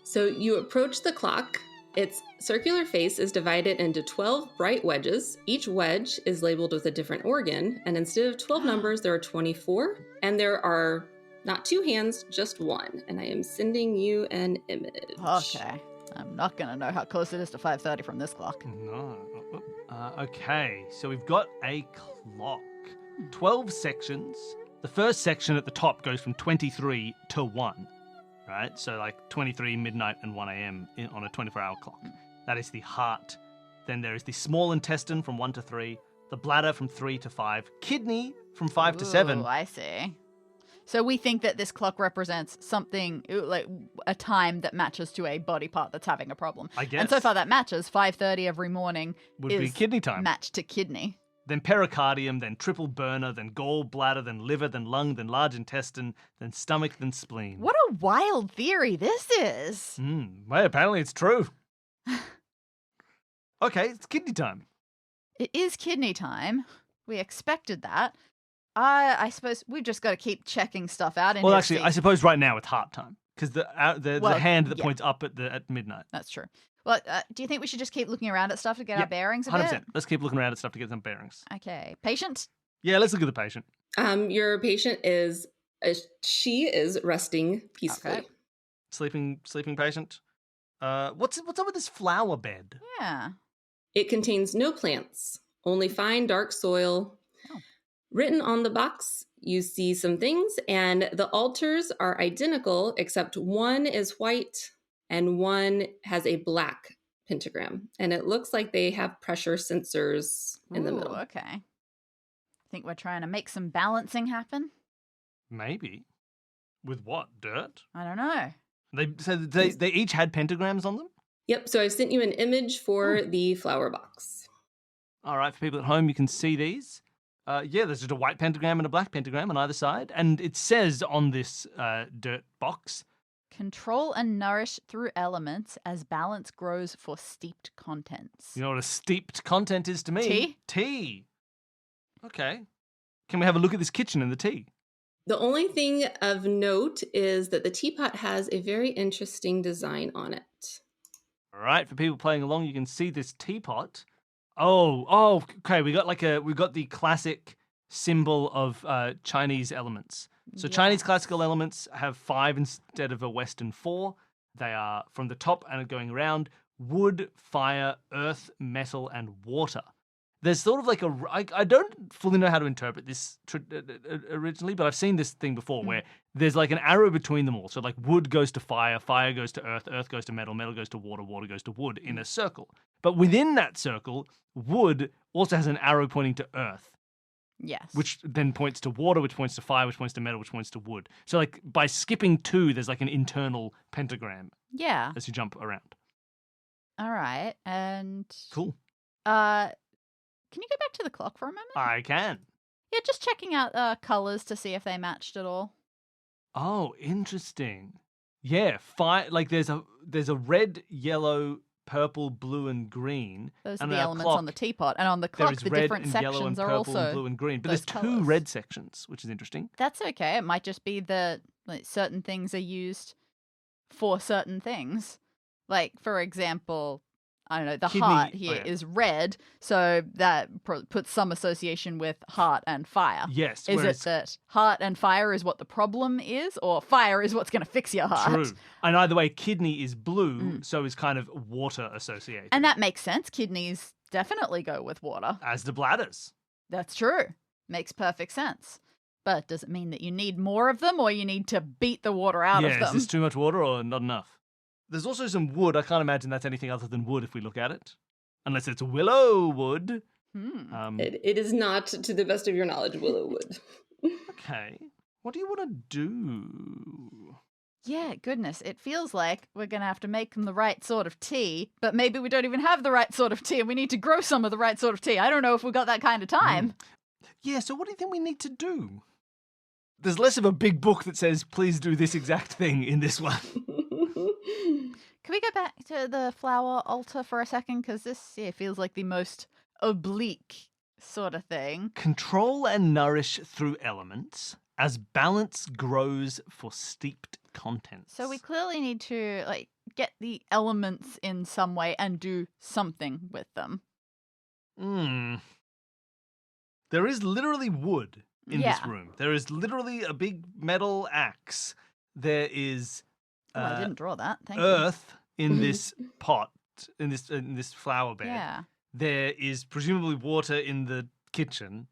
So you approach the clock. Its circular face is divided into 12 bright wedges. Each wedge is labeled with a different organ, and instead of 12 numbers, there are 24, and there are not 2 hands, just one. And I am sending you an image. Okay. I'm not going to know how close it is to 5:30 from this clock. No. Okay, so we've got a clock. 12 sections. The first section at the top goes from 23 to 1, right? So like 23, midnight, and 1 a.m. On a 24-hour clock. That is the heart. Then there is the small intestine from 1 to 3, the bladder from 3 to 5, kidney from 5 to 7. Ooh, I see. So we think that this clock represents something, like a time that matches to a body part that's having a problem. I guess. And so far that matches. 5:30 every morning Would is be kidney time. matched to kidney. Then pericardium, then triple burner, then gallbladder, then liver, then lung, then large intestine, then stomach, then spleen. What a wild theory this is. Well, apparently it's true. Okay, it's kidney time. It is kidney time. We expected that. I suppose we've just got to keep checking stuff out. Well, actually, I suppose right now it's heart time because the Well, hand that yeah. points up at midnight. That's true. Well, do you think we should just keep looking around at stuff to get our bearings a 100%. bit? Let's keep looking around at stuff to get some bearings. Okay. Patient? Yeah, let's look at the patient. Your patient is, she is resting peacefully. Okay. Sleeping patient. What's up with this flower bed? Yeah. It contains no plants, only fine dark soil. Oh. Written on the box, you see some things, and the altars are identical, except one is white and one has a black pentagram. And it looks like they have pressure sensors in the Ooh, middle. Okay. Think we're trying to make some balancing happen? Maybe. With what? Dirt? I don't know. They each had pentagrams on them? Yep, so I've sent you an image for the flower box. All right, for people at home, you can see these. Yeah, there's just a white pentagram and a black pentagram on either side. And it says on this dirt box, Control and nourish through elements as balance grows for steeped contents. you know what a steeped content is to me? Tea? Tea. Okay. Can we have a look at this kitchen and the tea? The only thing of note is that the teapot has a very interesting design on it. All right, for people playing along, you can see this teapot. Oh, okay. We got the classic symbol of Chinese elements. So Chinese classical elements have 5 instead of a Western 4. They are from the top and going around: wood, fire, earth, metal, and water. There's sort of like I don't fully know how to interpret this originally, but I've seen this thing before where there's like an arrow between them all. So like wood goes to fire, fire goes to earth, earth goes to metal, metal goes to water, water goes to wood in a circle. But within that circle, wood also has an arrow pointing to earth, Yes. which then points to water, which points to fire, which points to metal, which points to wood. So like by skipping 2, there's like an internal pentagram Yeah. as you jump around. All right. And Cool. can you go back to the clock for a moment? I can. Yeah, just checking out colors to see if they matched at all. Oh, interesting. Yeah, like there's a red, yellow, purple, blue, and green. Those are And the on our elements clock, on the teapot, and on the There clock, is the red different and sections yellow and are purple also. and blue and green. But those there's 2 colours. red sections, which is interesting. That's okay. It might just be that like, certain things are used for certain things. Like, for example, I don't know, the Kidney- heart here is yeah. red, so that puts some association with heart and fire. Yes. Is whereas, it that heart and fire is what the problem is, or fire is what's going to fix your heart? True. And either way, kidney is blue, so is kind of water associated. And that makes sense. Kidneys definitely go with water. as the bladders. That's true. Makes perfect sense. But does it mean that you need more of them, or you need to beat the water out of Is them? this too much water or not enough? There's also some wood. I can't imagine that's anything other than wood if we look at it. Unless it's willow wood. It is not, to the best of your knowledge, willow wood. Okay. What do you want to do? Yeah, goodness. It feels like we're going to have to make them the right sort of tea, but maybe we don't even have the right sort of tea and we need to grow some of the right sort of tea. I don't know if we've got that kind of time. Yeah, so what do you think we need to do? There's less of a big book that says, please do this exact thing in this one. Can we go back to the flower altar for a second? Because this feels like the most oblique sort of thing. Control and nourish through elements as balance grows for steeped contents. So we clearly need to get the elements in some way and do something with them. There is literally wood in this Yeah. room. There is literally a big metal axe. There is I didn't draw that. Thank you. earth in this pot, in this flower bed. Yeah. There is presumably water in the kitchen,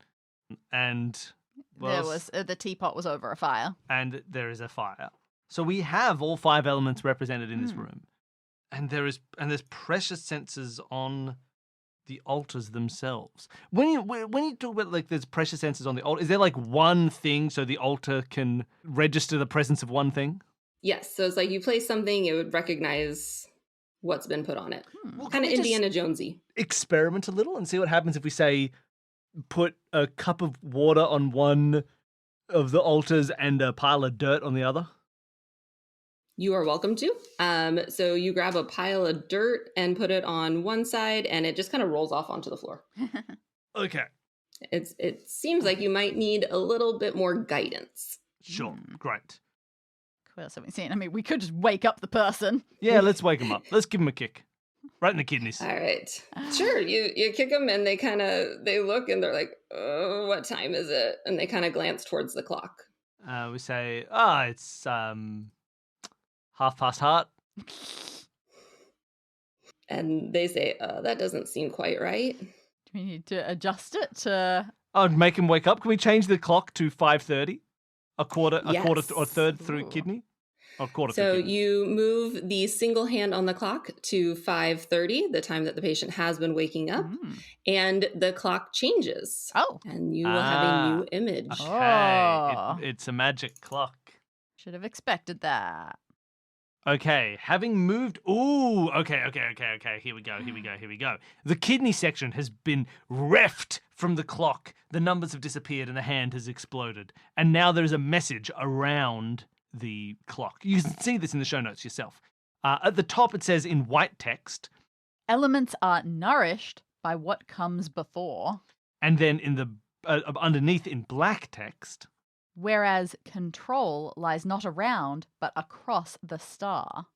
and There was the teapot was over a fire. and there is a fire. So we have all 5 elements represented in this room, and there's precious sensors on the altars themselves. When you talk about like there's precious sensors on the altar, is there like one thing so the altar can register the presence of one thing? Yes, so it's like you place something, it would recognize what's been put on it. Well, Kind of can we just Indiana Jonesy. experiment a little and see what happens if we say put a cup of water on one of the altars and a pile of dirt on the other? You are welcome to. So you grab a pile of dirt and put it on one side, and it just kind of rolls off onto the floor. Okay, It seems like you might need a little bit more guidance. sure, great. What else have we seen? I mean, we could just wake up the person. Yeah, let's wake him up. Let's give him a kick. Right in the kidneys. All right, sure. You kick them, and they look, and they're like, "Oh, what time is it?" And they kind of glance towards the clock. We say, it's 1:30. And they say, "That doesn't seem quite right." Do we need to adjust it to... I'd make him wake up. Can we change the clock to 5:30? A quarter Yes. or a third through Ooh. kidney? Or quarter So through kidney. you move the single hand on the clock to 5:30, the time that the patient has been waking up, and the clock changes. Oh, And you will have a new image. Okay, Oh. it's a magic clock. should have expected that. Okay, having moved. Ooh, okay. Here we go. The kidney section has been reft from the clock. The numbers have disappeared and the hand has exploded. And now there's a message around the clock. You can see this in the show notes yourself. At the top, it says in white text, Elements are nourished by what comes before, and then in the underneath in black text, whereas control lies not around but across the star.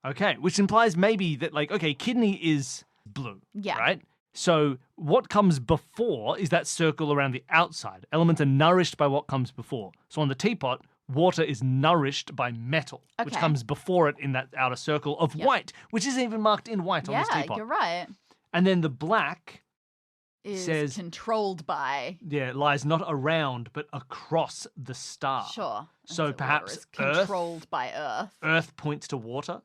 okay, which implies maybe that, like, okay, kidney is blue, Yeah. right? So what comes before is that circle around the outside. Elements are nourished by what comes before. So on the teapot, water is nourished by metal, which Okay. comes before it in that outer circle of Yep. white, which isn't even marked in white on this Yeah, teapot. you're right. And then the black, Is Says- controlled by... lies not around, but across the star. Sure. So water perhaps is Earth? controlled by Earth. Earth points to water,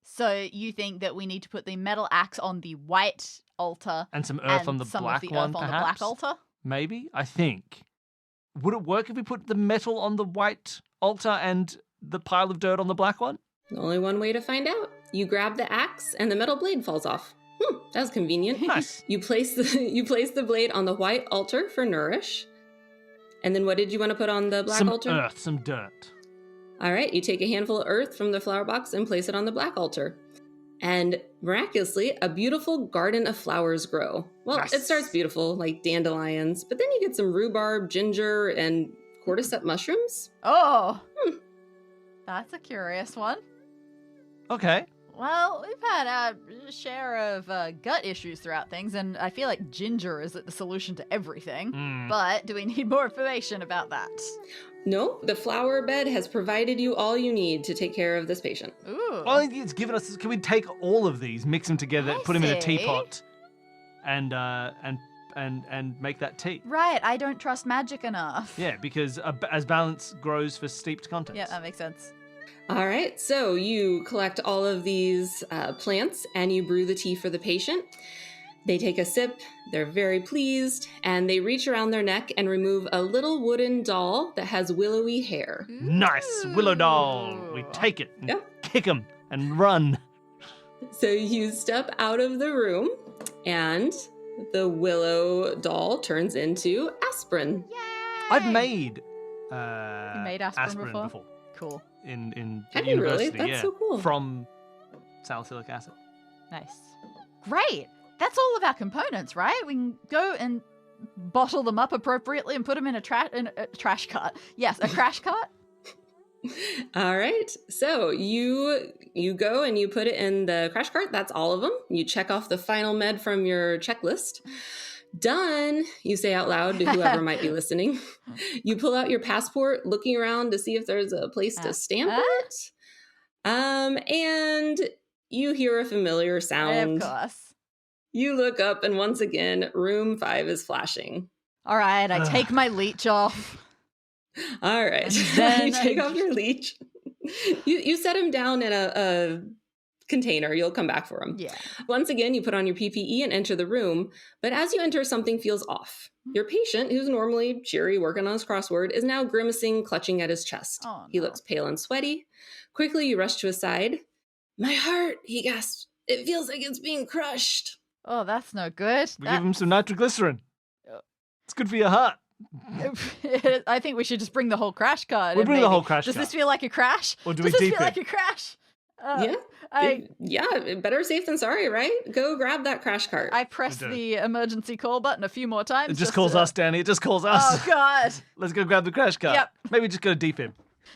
So you think that we need to put the metal axe on the white altar and some earth and on the some black of the one, earth on perhaps? the black altar? Maybe, I think. Would it work if we put the metal on the white altar and the pile of dirt on the black one? Only one way to find out. You grab the axe, and the metal blade falls off. That was convenient. Nice. You place the blade on the white altar for nourish. And then what did you want to put on the black Some altar? earth, some dirt. All right, you take a handful of earth from the flower box and place it on the black altar. And miraculously, a beautiful garden of flowers grow. Well, Nice. it starts beautiful, like dandelions, but then you get some rhubarb, ginger, and cordyceps mushrooms. Oh! That's a curious one. Okay. Well, we've had a share of gut issues throughout things, and I feel like ginger is the solution to everything. Hmm. But do we need more information about that? No, the flower bed has provided you all you need to take care of this patient. Ooh. Well, it's given us. Can we take all of these, mix them together, I put them in a see. teapot, and make that tea? Right, I don't trust magic enough. Yeah, because as balance grows for steeped contents. Yeah, that makes sense. All right, so you collect all of these plants and you brew the tea for the patient. They take a sip, they're very pleased, and they reach around their neck and remove a little wooden doll that has willowy hair. Nice willow doll. We take it and Yep. kick him and run. So you step out of the room, and the willow doll turns into Aspirin. Yay! I've made You made aspirin before? Cool. in Have you really? university, That's yeah, so cool. from salicylic acid. Nice. Great. That's all of our components, right? We can go and bottle them up appropriately and put them in a trash cart. Yes, a crash cart. All right. So you go and you put it in the crash cart. That's all of them. You check off the final med from your checklist. Done, you say out loud to whoever might be listening. You pull out your passport, looking around to see if there's a place to stamp it. And you hear a familiar sound. Of course. You look up, and once again, room 5 is flashing. All right, I take my leech off. All right. And then you take off your leech. You set him down in a container. You'll come back for him. Yeah. Once again, you put on your PPE and enter the room. But as you enter, something feels off. Your patient, who's normally cheery, working on his crossword, is now grimacing, clutching at his chest. Oh, He no. looks pale and sweaty. Quickly, you rush to his side. My heart, he gasps. It feels like it's being crushed. Oh, that's no good. We give him some nitroglycerin. Uh, It's good for your heart. I think we should just bring the whole crash cart. We'll in, bring the maybe. whole crash Does cart. this feel like a crash? Or do Does we this deep feel it? like a crash? Yeah, better safe than sorry, right? Go grab that crash cart. I pressed do. the emergency call button a few more times. It just calls to- us, Danny. It just calls us. Oh, God. Let's go grab the crash cart. Yep. Maybe just go defib.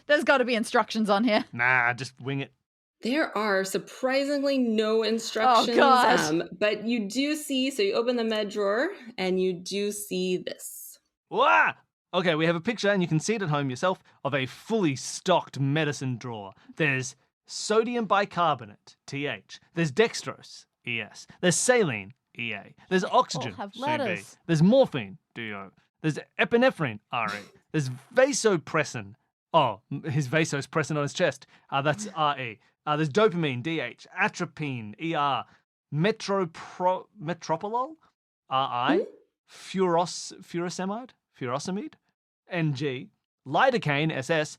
There's got to be instructions on here. Nah, just wing it. There are surprisingly no instructions. God. But you do see, so you open the med drawer and you do see this. Wah! Okay, we have a picture, and you can see it at home yourself, of a fully stocked medicine drawer. There's sodium bicarbonate, TH. There's dextrose, ES. There's saline, EA. There's oxygen, have CB. letters. There's morphine, DO. There's epinephrine, RE. There's vasopressin. Oh, his vaso's pressing on his chest. That's RE. There's dopamine, DH. Atropine, ER. Metropolol, RI. Furosemide, NG. Lidocaine, SS.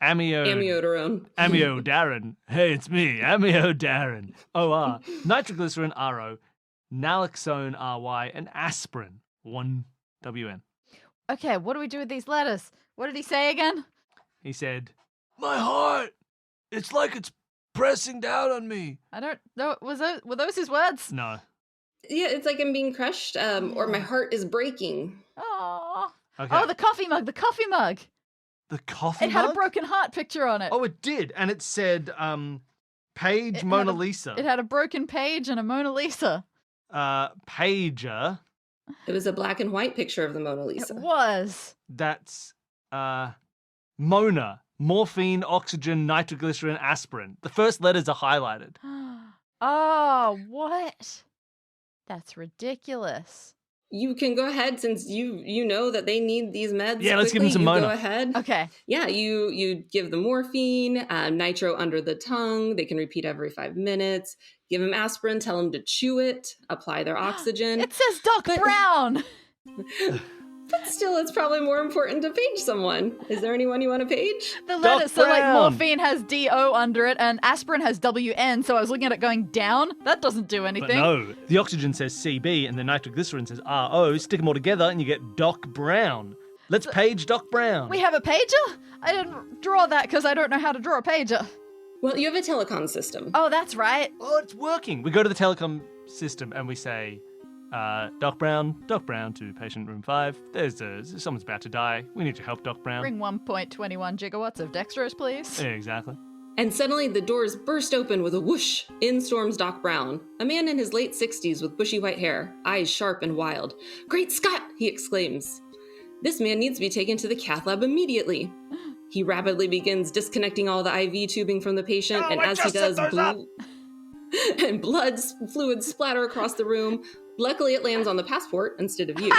Amiodarone. Hey, it's me, Amiodarone. OR. Nitroglycerin, RO. Naloxone, RY. And aspirin, 1WN. Okay, what do we do with these letters? What did he say again? He said, my heart, it's like it's pressing down on me. I don't know. Were those his words? No. Yeah, it's like I'm being crushed, or my heart is breaking. Oh. Okay. Oh, the coffee mug. The coffee mug. The coffee It had a mug? broken heart picture on it. Oh, it did. And it said, Page It Mona had a- Lisa. It had a broken page and a Mona Lisa. Pager. It was a black and white picture of the Mona Lisa. It was. That's, Mona. Morphine, oxygen, nitroglycerin, aspirin. The first letters are highlighted. Oh, what? That's ridiculous. You can go ahead, since you know that they need these meds. Yeah, let's give them quickly, some you Mona. Go ahead. Okay. Yeah, you give them morphine, nitro under the tongue. They can repeat every 5 minutes. Give them aspirin. Tell them to chew it. Apply their oxygen. It says Doc But- Brown. But still, it's probably more important to page someone. Is there anyone you want to page? The letters, so like Brown. morphine has DO under it and aspirin has WN, so I was looking at it going down. That doesn't do But anything. no, the oxygen says CB and the nitroglycerin says RO. Stick them all together and you get Doc Brown. Let's page Doc Brown. We have a pager? I didn't draw that because I don't know how to draw a pager. Well, you have a telecom system. Oh, that's right. Oh, it's working. We go to the telecom system and we say, Doc Brown to patient room 5. Someone's about to die. We need your help, Doc Brown. Bring 1.21 gigawatts of dextrose, please. Yeah, exactly. And suddenly the doors burst open with a whoosh. In storms Doc Brown, a man in his late 60s with bushy white hair, eyes sharp and wild. Great Scott, he exclaims. This man needs to be taken to the cath lab immediately. He rapidly begins disconnecting all the IV tubing from the patient, and as he does, and fluids splatter across the room. Luckily, it lands on the passport instead of you.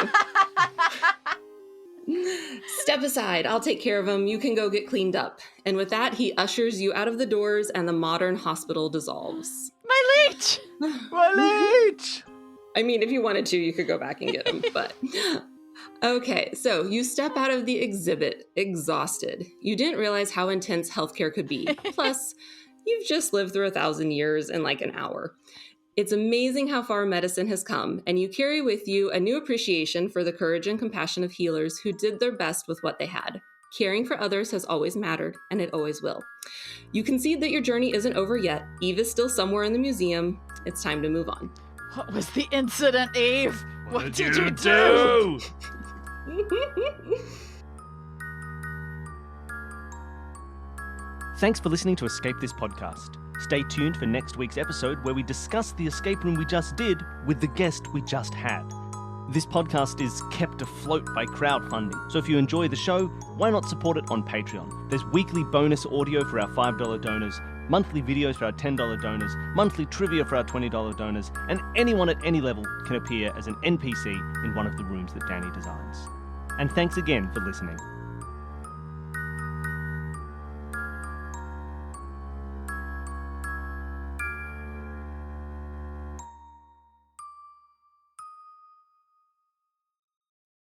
Step aside. I'll take care of him. You can go get cleaned up. And with that, he ushers you out of the doors and the modern hospital dissolves. My leech! My leech! I mean, if you wanted to, you could go back and get them, but... Okay, so you step out of the exhibit exhausted. You didn't realize how intense healthcare could be. Plus, you've just lived through 1,000 years in like an hour. It's amazing how far medicine has come, and you carry with you a new appreciation for the courage and compassion of healers who did their best with what they had. Caring for others has always mattered, and it always will. You concede that your journey isn't over yet. Eve is still somewhere in the museum. It's time to move on. What was the incident, Eve? What did you do? Thanks for listening to Escape This podcast. Stay tuned for next week's episode where we discuss the escape room we just did with the guest we just had. This podcast is kept afloat by crowdfunding, so if you enjoy the show, why not support it on Patreon? There's weekly bonus audio for our $5 donors, monthly videos for our $10 donors, monthly trivia for our $20 donors, and anyone at any level can appear as an NPC in one of the rooms that Danny designs. And thanks again for listening.